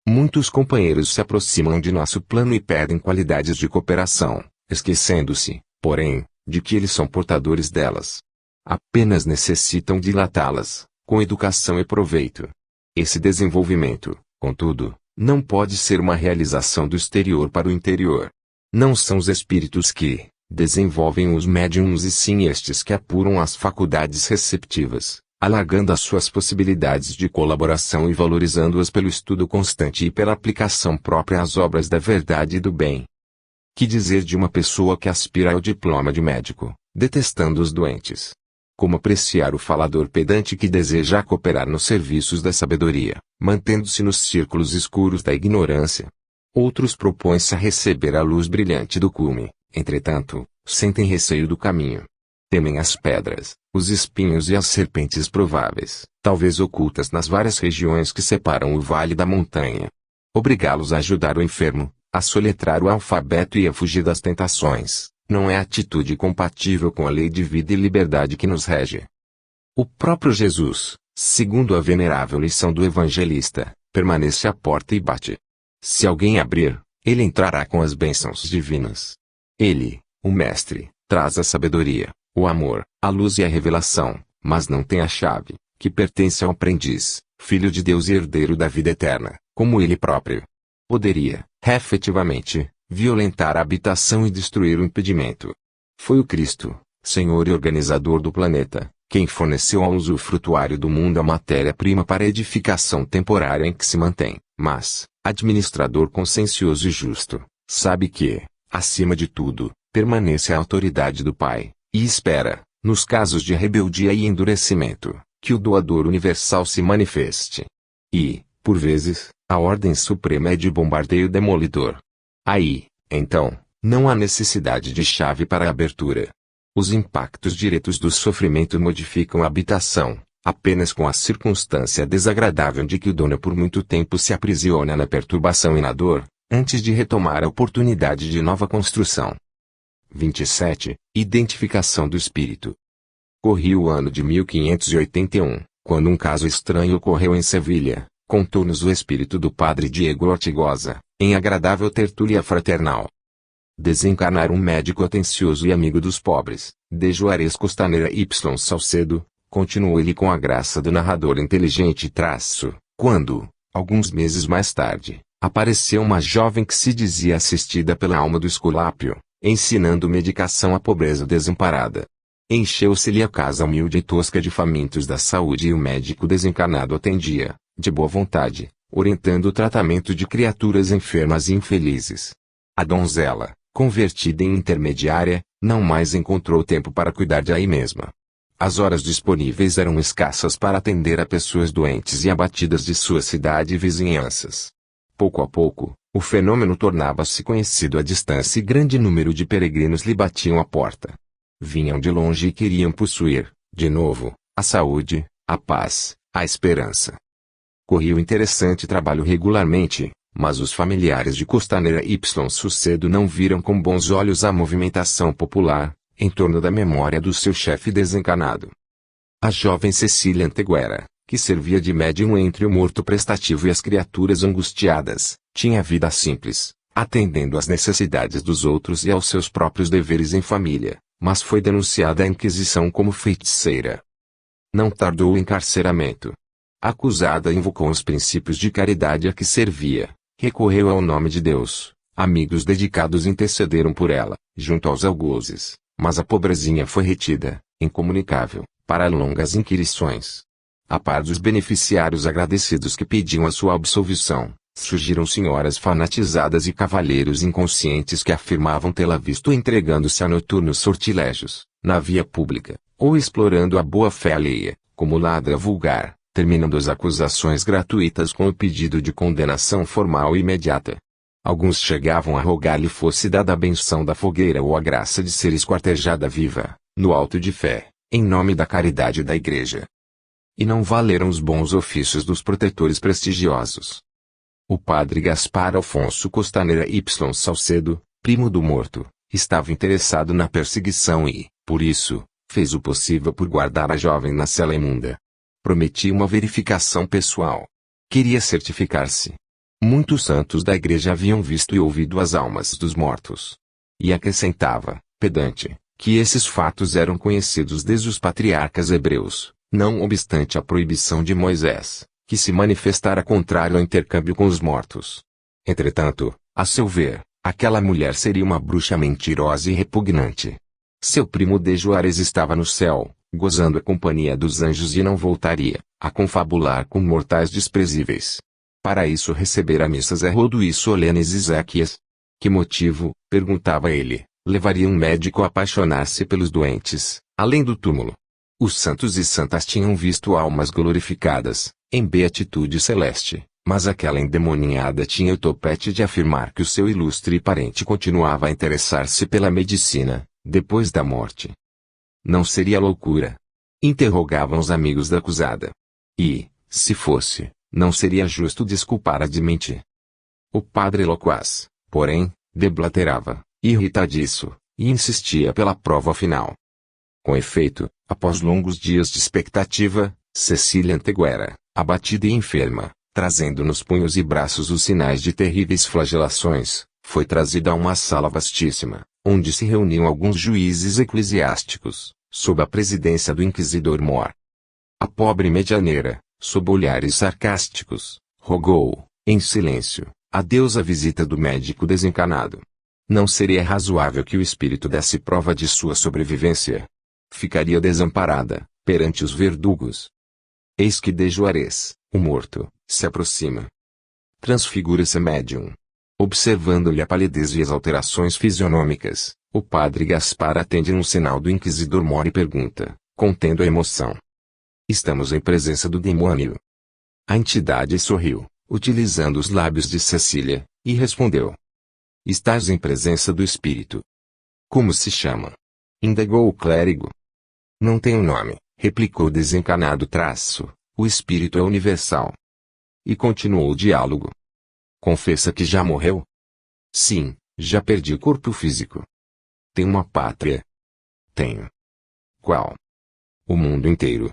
Muitos companheiros se aproximam de nosso plano e pedem qualidades de cooperação, esquecendo-se, porém, de que eles são portadores delas. Apenas necessitam dilatá-las, com educação e proveito. Esse desenvolvimento, contudo, não pode ser uma realização do exterior para o interior. Não são os espíritos que desenvolvem os médiums e sim estes que apuram as faculdades receptivas, alargando as suas possibilidades de colaboração e valorizando-as pelo estudo constante e pela aplicação própria às obras da verdade e do bem. Que dizer de uma pessoa que aspira ao diploma de médico, detestando os doentes? Como apreciar o falador pedante que deseja cooperar nos serviços da sabedoria, mantendo-se nos círculos escuros da ignorância? Outros propõem-se a receber a luz brilhante do cume, entretanto, sentem receio do caminho. Temem as pedras, os espinhos e as serpentes prováveis, talvez ocultas nas várias regiões que separam o vale da montanha. Obrigá-los a ajudar o enfermo, a soletrar o alfabeto e a fugir das tentações, não é atitude compatível com a lei de vida e liberdade que nos rege. O próprio Jesus, segundo a venerável lição do evangelista, permanece à porta e bate. Se alguém abrir, ele entrará com as bênçãos divinas. Ele, o Mestre, traz a sabedoria, o amor, a luz e a revelação, mas não tem a chave, que pertence ao aprendiz, filho de Deus e herdeiro da vida eterna, como ele próprio. Poderia, efetivamente, violentar a habitação e destruir o impedimento. Foi o Cristo, Senhor e organizador do planeta, quem forneceu ao usufrutuário do mundo a matéria-prima para a edificação temporária em que se mantém, mas, administrador consciencioso e justo, sabe que, acima de tudo, permanece a autoridade do Pai, e espera, nos casos de rebeldia e endurecimento, que o doador universal se manifeste. E, por vezes, a ordem suprema é de bombardeio demolidor. Aí, então, não há necessidade de chave para a abertura. Os impactos diretos do sofrimento modificam a habitação, apenas com a circunstância desagradável de que o dono por muito tempo se aprisiona na perturbação e na dor, antes de retomar a oportunidade de nova construção. 27. Identificação do espírito. Corria o ano de 1581, quando um caso estranho ocorreu em Sevilha, contou-nos o espírito do padre Diego Ortigosa, em agradável tertúlia fraternal. Desencarnar um médico atencioso e amigo dos pobres, de Juarez Costaneira y Salcedo, continuou ele com a graça do narrador inteligente quando, alguns meses mais tarde, Apareceu uma jovem que se dizia assistida pela alma do Esculápio, ensinando medicação à pobreza desamparada. Encheu-se-lhe a casa humilde e tosca de famintos da saúde e o médico desencarnado atendia, de boa vontade, orientando o tratamento de criaturas enfermas e infelizes. A donzela, convertida em intermediária, não mais encontrou tempo para cuidar de aí mesma. As horas disponíveis eram escassas para atender a pessoas doentes e abatidas de sua cidade e vizinhanças. Pouco a pouco, o fenômeno tornava-se conhecido à distância e grande número de peregrinos lhe batiam à porta. Vinham de longe e queriam possuir, de novo, a saúde, a paz, a esperança. Corria o interessante trabalho regularmente, mas os familiares de Costaneira Y Sucedo não viram com bons olhos a movimentação popular, em torno da memória do seu chefe desencarnado. A jovem Cecília Anteguera, que servia de médium entre o morto prestativo e as criaturas angustiadas, tinha vida simples, atendendo às necessidades dos outros e aos seus próprios deveres em família, mas foi denunciada à Inquisição como feiticeira. Não tardou o encarceramento. Acusada invocou os princípios de caridade a que servia, recorreu ao nome de Deus, amigos dedicados intercederam por ela, junto aos algozes, mas a pobrezinha foi retida, incomunicável, para longas inquirições. A par dos beneficiários agradecidos que pediam a sua absolvição, surgiram senhoras fanatizadas e cavalheiros inconscientes que afirmavam tê-la visto entregando-se a noturnos sortilégios, na via pública, ou explorando a boa-fé alheia, como ladra vulgar, terminando as acusações gratuitas com o pedido de condenação formal e imediata. Alguns chegavam a rogar-lhe fosse dada a benção da fogueira ou a graça de ser esquartejada viva, no alto de fé, em nome da caridade e da Igreja. E não valeram os bons ofícios dos protetores prestigiosos. O padre Gaspar Afonso Costaneira Y Salcedo, primo do morto, estava interessado na perseguição e, por isso, fez o possível por guardar a jovem na cela imunda. Prometia uma verificação pessoal. Queria certificar-se. Muitos santos da Igreja haviam visto e ouvido as almas dos mortos. E acrescentava, pedante, que esses fatos eram conhecidos desde os patriarcas hebreus, não obstante a proibição de Moisés, que se manifestara contrário ao intercâmbio com os mortos. Entretanto, a seu ver, aquela mulher seria uma bruxa mentirosa e repugnante. Seu primo de Juarez estava no céu, gozando a companhia dos anjos e não voltaria, a confabular com mortais desprezíveis. Para isso recebera missas a rodo e solenes Ezequias. Que motivo, perguntava ele, levaria um médico a apaixonar-se pelos doentes, além do túmulo? Os santos e santas tinham visto almas glorificadas, em beatitude celeste, mas aquela endemoninhada tinha o topete de afirmar que o seu ilustre parente continuava a interessar-se pela medicina, depois da morte. Não seria loucura? Interrogavam os amigos da acusada. E, se fosse, não seria justo desculpar-a de mentir. O padre loquaz, porém, deblaterava, irritadiço, e insistia pela prova final. Com efeito, após longos dias de expectativa, Cecília Anteguera, abatida e enferma, trazendo nos punhos e braços os sinais de terríveis flagelações, foi trazida a uma sala vastíssima, onde se reuniam alguns juízes eclesiásticos, sob a presidência do inquisidor Mor. A pobre medianeira, sob olhares sarcásticos, rogou, em silêncio, a Deus a visita do médico desencarnado. Não seria razoável que o espírito desse prova de sua sobrevivência. Ficaria desamparada, perante os verdugos. Eis que de Juarez, o morto, se aproxima. Transfigura-se médium. Observando-lhe a palidez e as alterações fisionômicas, o padre Gaspar atende num sinal do inquisidor Mor e pergunta, contendo a emoção. Estamos em presença do demônio. A entidade sorriu, utilizando os lábios de Cecília, e respondeu. Estás em presença do espírito. Como se chama? Indagou o clérigo. Não tenho nome, replicou o desencarnado traço, o espírito é universal. E continuou o diálogo. Confessa que já morreu? Sim, já perdi o corpo físico. Tem uma pátria? Tenho. Qual? O mundo inteiro.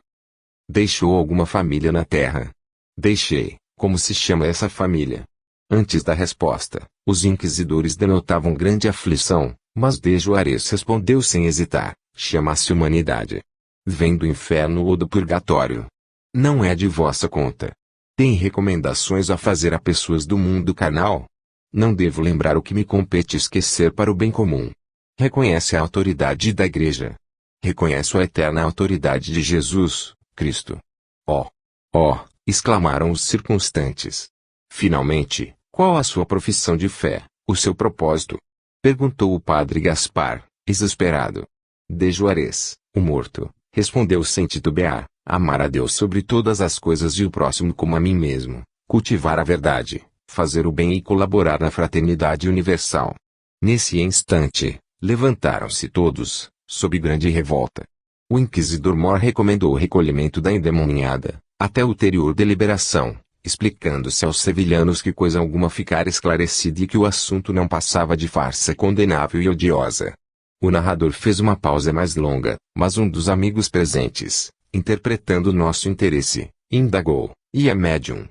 Deixou alguma família na terra? Deixei. Como se chama essa família? Antes da resposta, os inquisidores denotavam grande aflição, mas de Juarez respondeu sem hesitar, chama-se humanidade. Vem do inferno ou do purgatório. Não é de vossa conta. Tem recomendações a fazer a pessoas do mundo carnal? Não devo lembrar o que me compete esquecer para o bem comum. Reconhece a autoridade da Igreja. Reconheço a eterna autoridade de Jesus, Cristo. Oh! Oh! Exclamaram os circunstantes. Finalmente, qual a sua profissão de fé, o seu propósito? Perguntou o padre Gaspar, exasperado. De Juarez, o morto, respondeu sem titubear, amar a Deus sobre todas as coisas e o próximo como a mim mesmo, cultivar a verdade, fazer o bem e colaborar na fraternidade universal. Nesse instante, levantaram-se todos, sob grande revolta. O inquisidor Mor recomendou o recolhimento da endemoniada, até ulterior deliberação, explicando-se aos sevilhanos que coisa alguma ficara esclarecida e que o assunto não passava de farsa condenável e odiosa. O narrador fez uma pausa mais longa, mas um dos amigos presentes, interpretando nosso interesse, indagou, e a médium?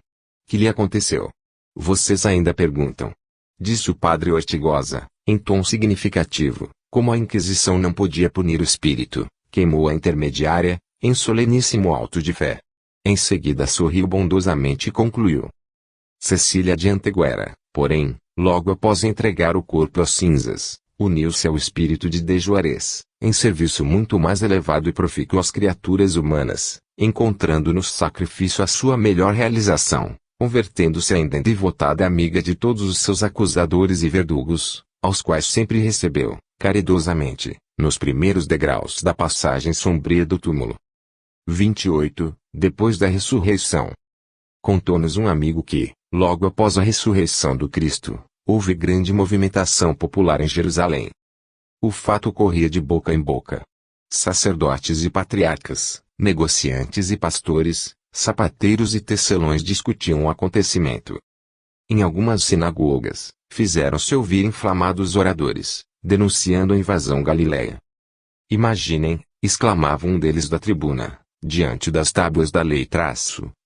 Que lhe aconteceu? Vocês ainda perguntam? Disse o padre Ortigosa, em tom significativo, como a Inquisição não podia punir o espírito, queimou a intermediária, em soleníssimo auto de fé. Em seguida sorriu bondosamente e concluiu. Cecília de Antequera, porém, logo após entregar o corpo às cinzas, uniu-se ao espírito de Juarez, em serviço muito mais elevado e profícuo às criaturas humanas, encontrando no sacrifício a sua melhor realização, convertendo-se ainda em devotada amiga de todos os seus acusadores e verdugos, aos quais sempre recebeu, caridosamente, nos primeiros degraus da passagem sombria do túmulo. 28. Depois da ressurreição. Contou-nos um amigo que, logo após a ressurreição do Cristo, houve grande movimentação popular em Jerusalém. O fato corria de boca em boca. Sacerdotes e patriarcas, negociantes e pastores, sapateiros e tecelões discutiam o acontecimento. Em algumas sinagogas, fizeram-se ouvir inflamados oradores, denunciando a invasão galileia. Imaginem, exclamava um deles da tribuna, diante das tábuas da lei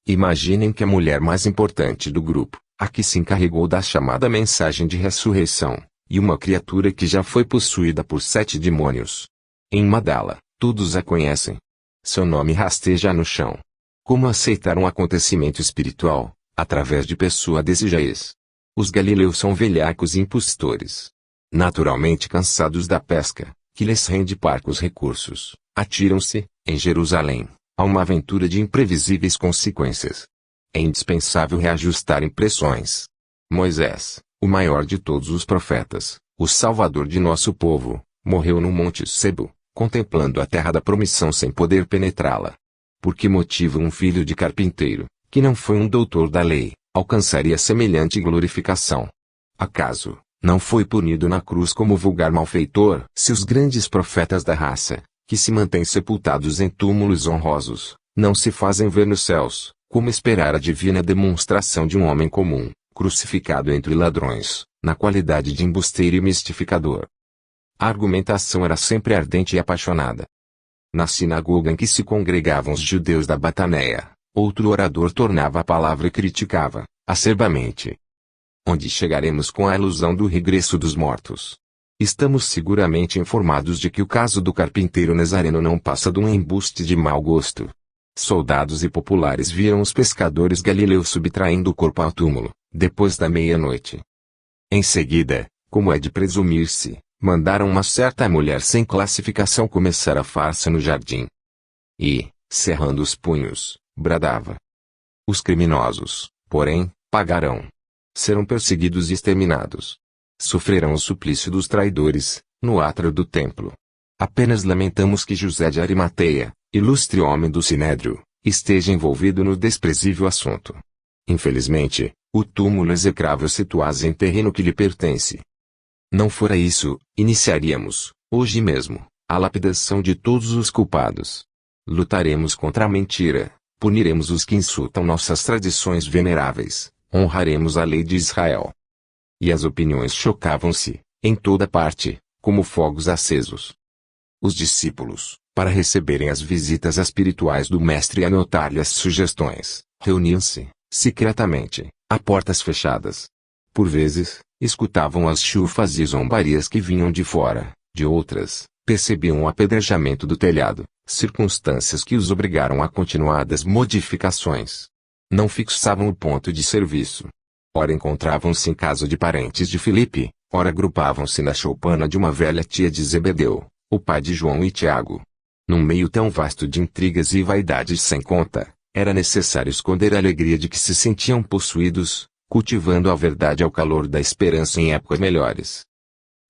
imaginem que a mulher mais importante do grupo, a que se encarregou da chamada mensagem de ressurreição, e uma criatura que já foi possuída por 7 demônios. Em Madala, todos a conhecem. Seu nome rasteja no chão. Como aceitar um acontecimento espiritual, através de pessoa desse jaez? Os galileus são velhacos e impostores. Naturalmente cansados da pesca, que lhes rende parcos recursos, atiram-se, em Jerusalém, a uma aventura de imprevisíveis consequências. É indispensável reajustar impressões. Moisés, o maior de todos os profetas, o salvador de nosso povo, morreu no Monte Sebo, contemplando a terra da promissão sem poder penetrá-la. Por que motivo um filho de carpinteiro, que não foi um doutor da lei, alcançaria semelhante glorificação? Acaso não foi punido na cruz como vulgar malfeitor? Se os grandes profetas da raça, que se mantêm sepultados em túmulos honrosos, não se fazem ver nos céus, como esperar a divina demonstração de um homem comum, crucificado entre ladrões, na qualidade de embusteiro e mistificador? A argumentação era sempre ardente e apaixonada. Na sinagoga em que se congregavam os judeus da Bataneia, outro orador tornava a palavra e criticava, acerbamente. Onde chegaremos com a ilusão do regresso dos mortos? Estamos seguramente informados de que o caso do carpinteiro Nazareno não passa de um embuste de mau gosto. Soldados e populares viram os pescadores galileus subtraindo o corpo ao túmulo, depois da meia-noite. Em seguida, como é de presumir-se, mandaram uma certa mulher sem classificação começar a farsa no jardim. E, cerrando os punhos, bradava. Os criminosos, porém, pagarão. Serão perseguidos e exterminados. Sofrerão o suplício dos traidores, no átrio do templo. Apenas lamentamos que José de Arimateia, ilustre homem do Sinédrio, esteja envolvido no desprezível assunto. Infelizmente, o túmulo execrável situado em terreno que lhe pertence. Não fora isso, iniciaríamos, hoje mesmo, a lapidação de todos os culpados. Lutaremos contra a mentira, puniremos os que insultam nossas tradições veneráveis, honraremos a lei de Israel. E as opiniões chocavam-se, em toda parte, como fogos acesos. Os discípulos, para receberem as visitas espirituais do mestre e anotar-lhe as sugestões, reuniam-se, secretamente, a portas fechadas. Por vezes, escutavam as chufas e zombarias que vinham de fora, de outras, percebiam o apedrejamento do telhado, circunstâncias que os obrigaram a continuadas modificações. Não fixavam o ponto de serviço. Ora encontravam-se em casa de parentes de Filipe, ora agrupavam-se na choupana de uma velha tia de Zebedeu, o pai de João e Tiago. Num meio tão vasto de intrigas e vaidades sem conta, era necessário esconder a alegria de que se sentiam possuídos, cultivando a verdade ao calor da esperança em épocas melhores.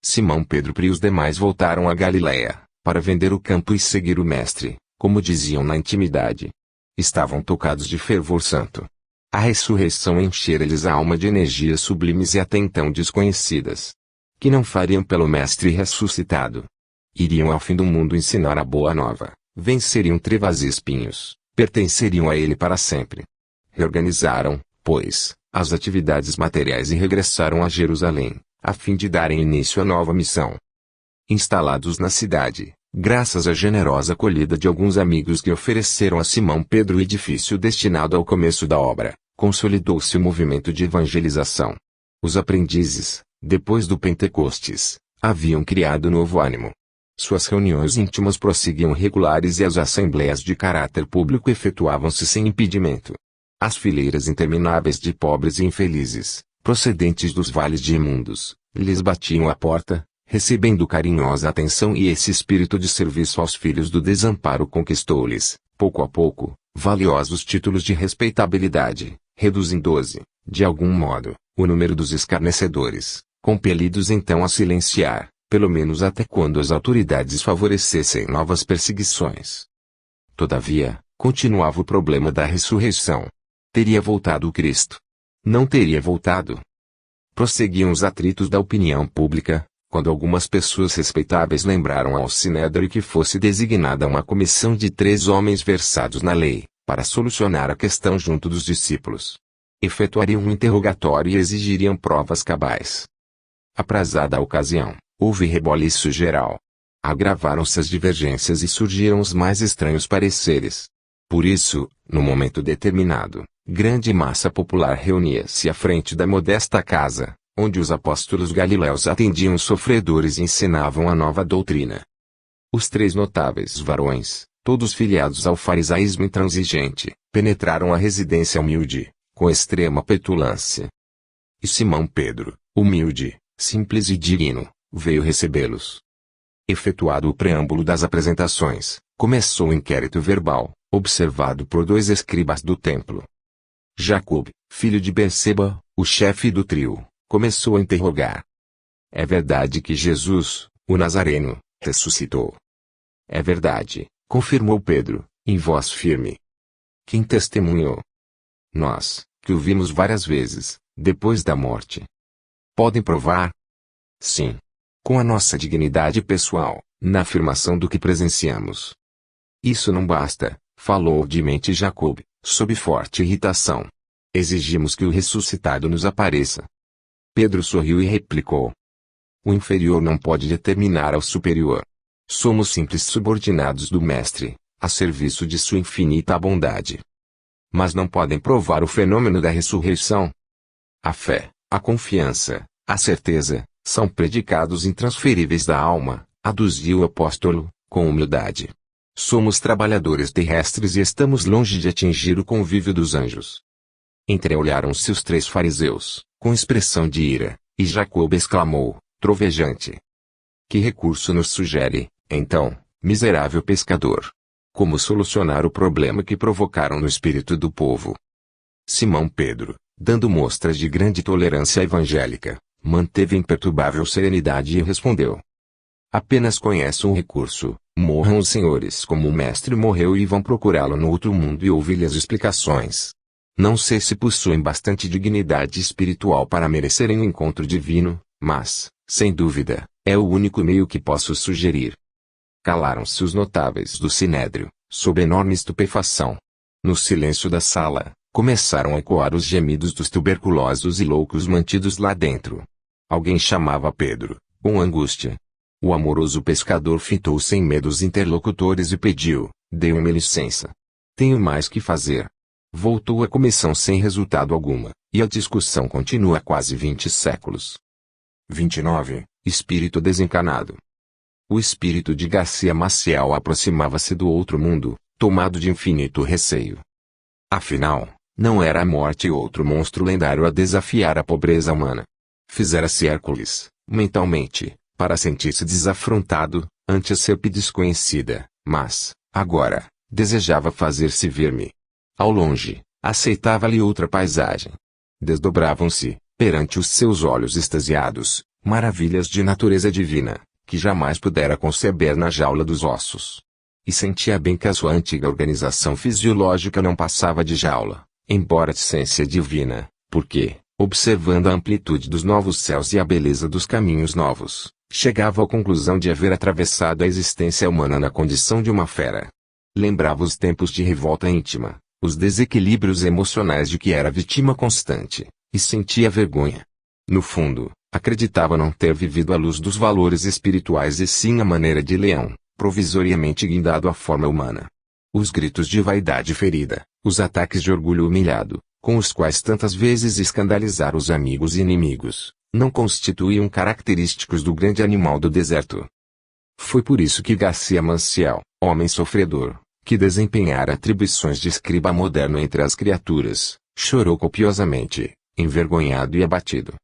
Simão Pedro e os demais voltaram a Galiléia, para vender o campo e seguir o Mestre, como diziam na intimidade. Estavam tocados de fervor santo. A ressurreição enchera-lhes a alma de energias sublimes e até então desconhecidas. Que não fariam pelo Mestre ressuscitado? Iriam ao fim do mundo ensinar a boa nova, venceriam trevas e espinhos, pertenceriam a ele para sempre. Reorganizaram, pois, as atividades materiais e regressaram a Jerusalém, a fim de darem início à nova missão. Instalados na cidade, graças à generosa acolhida de alguns amigos que ofereceram a Simão Pedro o edifício destinado ao começo da obra, consolidou-se o movimento de evangelização. Os aprendizes, depois do Pentecostes, haviam criado novo ânimo. Suas reuniões íntimas prosseguiam regulares e as assembleias de caráter público efetuavam-se sem impedimento. As fileiras intermináveis de pobres e infelizes, procedentes dos vales de imundos, lhes batiam à porta, recebendo carinhosa atenção, e esse espírito de serviço aos filhos do desamparo conquistou-lhes, pouco a pouco, valiosos títulos de respeitabilidade, reduzindo-se, de algum modo, o número dos escarnecedores, compelidos então a silenciar, pelo menos até quando as autoridades favorecessem novas perseguições. Todavia, continuava o problema da ressurreição. Teria voltado o Cristo? Não teria voltado? Prosseguiam os atritos da opinião pública, quando algumas pessoas respeitáveis lembraram ao Sinédrio que fosse designada uma comissão de 3 homens versados na lei, para solucionar a questão junto dos discípulos. Efetuariam um interrogatório e exigiriam provas cabais. Aprazada a ocasião, houve reboliço geral. Agravaram-se as divergências e surgiram os mais estranhos pareceres. Por isso, no momento determinado, grande massa popular reunia-se à frente da modesta casa, onde os apóstolos galileus atendiam os sofredores e ensinavam a nova doutrina. Os 3 notáveis varões, todos filiados ao farisaísmo intransigente, penetraram a residência humilde, com extrema petulância. E Simão Pedro, humilde, simples e digno, veio recebê-los. Efetuado o preâmbulo das apresentações, começou o inquérito verbal, observado por 2 escribas do templo. Jacob, filho de Berseba, o chefe do trio, começou a interrogar. É verdade que Jesus, o Nazareno, ressuscitou? É verdade, confirmou Pedro, em voz firme. Quem testemunhou? Nós, que o vimos várias vezes, depois da morte. Podem provar? Sim. Com a nossa dignidade pessoal, na afirmação do que presenciamos. Isso não basta, falou ardemente Jacob, sob forte irritação. Exigimos que o ressuscitado nos apareça. Pedro sorriu e replicou. O inferior não pode determinar ao superior. Somos simples subordinados do Mestre, a serviço de sua infinita bondade. Mas não podem provar o fenômeno da ressurreição. A fé, a confiança, a certeza, são predicados intransferíveis da alma, aduziu o apóstolo, com humildade. Somos trabalhadores terrestres e estamos longe de atingir o convívio dos anjos. Entreolharam-se os 3 fariseus, com expressão de ira, e Jacob exclamou, trovejante. Que recurso nos sugere, então, miserável pescador? Como solucionar o problema que provocaram no espírito do povo? Simão Pedro, dando mostras de grande tolerância evangélica, manteve imperturbável serenidade e respondeu. Apenas conheço um recurso, morram os senhores como o Mestre morreu e vão procurá-lo no outro mundo e ouvir-lhe as explicações. Não sei se possuem bastante dignidade espiritual para merecerem o encontro divino, mas, sem dúvida, é o único meio que posso sugerir. Calaram-se os notáveis do Sinédrio, sob enorme estupefação. No silêncio da sala, começaram a ecoar os gemidos dos tuberculosos e loucos mantidos lá dentro. Alguém chamava Pedro, com angústia. O amoroso pescador fitou sem medo os interlocutores e pediu, dê-me licença. Tenho mais que fazer. Voltou a comissão sem resultado alguma, e a discussão continua há quase 20 séculos. 29. Espírito desencanado. O espírito de Garcia Maciel aproximava-se do outro mundo, tomado de infinito receio. Afinal, Não era a morte outro monstro lendário a desafiar a pobreza humana. Fizera-se Hércules, mentalmente, para sentir-se desafrontado, ante a serpe desconhecida, mas, agora, desejava fazer-se ver-me. Ao longe, aceitava-lhe outra paisagem. Desdobravam-se, perante os seus olhos extasiados, maravilhas de natureza divina, que jamais pudera conceber na jaula dos ossos. E sentia bem que a sua antiga organização fisiológica não passava de jaula, embora de essência divina, porque, observando a amplitude dos novos céus e a beleza dos caminhos novos, chegava à conclusão de haver atravessado a existência humana na condição de uma fera. Lembrava os tempos de revolta íntima, os desequilíbrios emocionais de que era vítima constante, e sentia vergonha. No fundo, acreditava não ter vivido à luz dos valores espirituais e sim à maneira de leão, provisoriamente guindado à forma humana. Os gritos de vaidade ferida, os ataques de orgulho humilhado, com os quais tantas vezes escandalizara os amigos e inimigos, não constituíam característicos do grande animal do deserto. Foi por isso que Garcia Maciel, homem sofredor, que desempenhara atribuições de escriba moderno entre as criaturas, chorou copiosamente, envergonhado e abatido.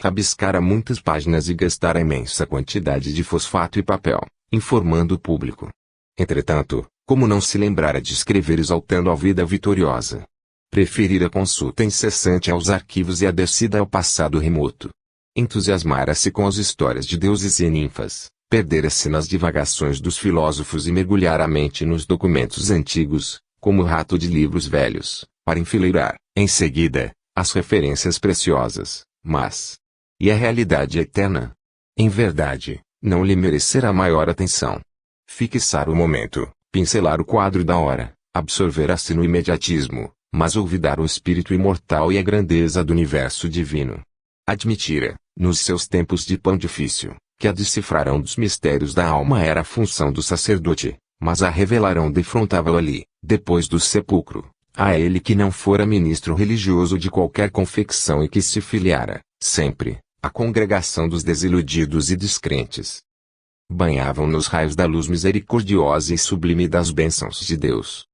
Rabiscara muitas páginas e gastara imensa quantidade de fosfato e papel, informando o público. Entretanto, como não se lembrara de escrever exaltando a vida vitoriosa, preferira a consulta incessante aos arquivos e a descida ao passado remoto. Entusiasmara-se com as histórias de deuses e ninfas, perdera-se nas divagações dos filósofos e mergulhara a mente nos documentos antigos, como rato de livros velhos, para enfileirar, em seguida, as referências preciosas, mas... E a realidade eterna? Em verdade, não lhe merecerá maior atenção. Fixar o momento, pincelar o quadro da hora, absorverá-se no imediatismo, mas olvidar o espírito imortal e a grandeza do universo divino. Admitira, nos seus tempos de pão difícil, que a decifração dos mistérios da alma era a função do sacerdote, mas a revelarão defrontava-o ali, depois do sepulcro, a ele que não fora ministro religioso de qualquer confecção e que se filiara, sempre, à congregação dos desiludidos e descrentes. Banhavam nos raios da luz misericordiosa e sublime das bênçãos de Deus.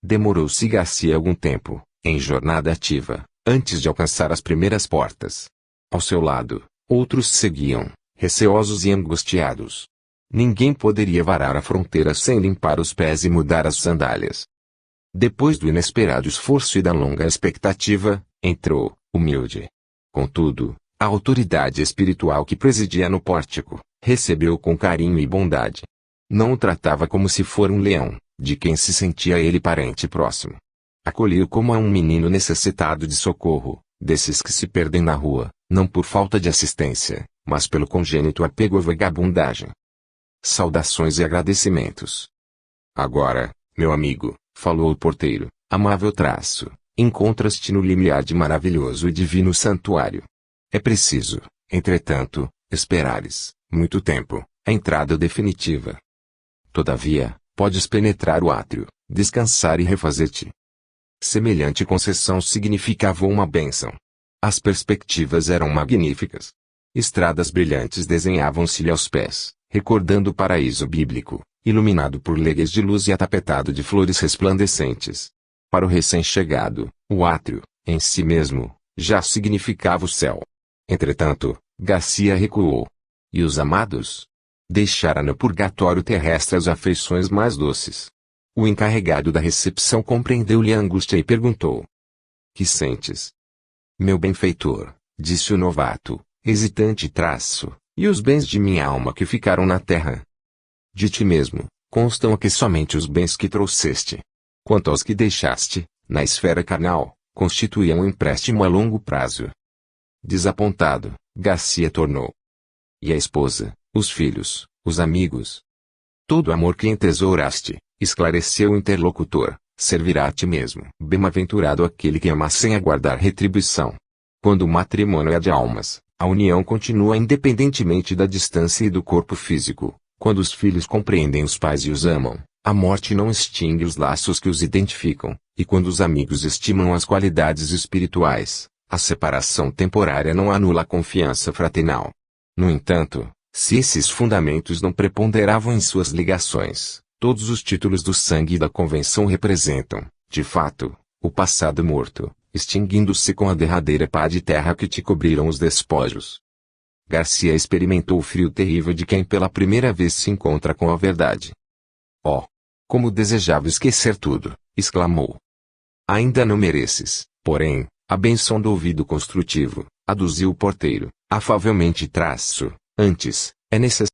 Demorou-se Garcia algum tempo, em jornada ativa, antes de alcançar as primeiras portas. Ao seu lado, outros seguiam, receosos e angustiados. Ninguém poderia varar a fronteira sem limpar os pés e mudar as sandálias. Depois do inesperado esforço e da longa expectativa, entrou, humilde. Contudo, a autoridade espiritual que presidia no pórtico, recebeu-o com carinho e bondade. Não o tratava como se fora um leão, de quem se sentia ele parente próximo. Acolheu como a um menino necessitado de socorro, desses que se perdem na rua, não por falta de assistência, mas pelo congênito apego à vagabundagem. Saudações e agradecimentos. Agora, meu amigo, falou o porteiro, amável traço, encontras-te no limiar de maravilhoso e divino santuário. É preciso, entretanto, esperares, muito tempo, a entrada definitiva. Todavia, podes penetrar o átrio, descansar e refazer-te. Semelhante concessão significava uma bênção. As perspectivas eram magníficas. Estradas brilhantes desenhavam-se-lhe aos pés, recordando o paraíso bíblico, iluminado por legues de luz e atapetado de flores resplandecentes. Para o recém-chegado, o átrio, em si mesmo, já significava o céu. Entretanto, Garcia recuou. E os amados? Deixara no purgatório terrestre as afeições mais doces. O encarregado da recepção compreendeu-lhe a angústia e perguntou: que sentes? Meu benfeitor, disse o novato, hesitante traço, e os bens de minha alma que ficaram na terra? De ti mesmo, constam aqui somente os bens que trouxeste. Quanto aos que deixaste, na esfera carnal, constituíam um empréstimo a longo prazo. Desapontado, Garcia tornou. E a esposa, os filhos, os amigos? Todo o amor que entesouraste, esclareceu o interlocutor, servirá a ti mesmo. Bem-aventurado aquele que ama sem aguardar retribuição. Quando o matrimônio é de almas, a união continua independentemente da distância e do corpo físico. Quando os filhos compreendem os pais e os amam, a morte não extingue os laços que os identificam, e quando os amigos estimam as qualidades espirituais, a separação temporária não anula a confiança fraternal. No entanto, se esses fundamentos não preponderavam em suas ligações, todos os títulos do sangue e da convenção representam, de fato, o passado morto, extinguindo-se com a derradeira pá de terra que te cobriram os despojos. Garcia experimentou o frio terrível de quem pela primeira vez se encontra com a verdade. Oh! Como desejava esquecer tudo, exclamou. Ainda não mereces, porém, a bênção do ouvido construtivo, aduziu o porteiro, afavelmente traço. Antes, é necessário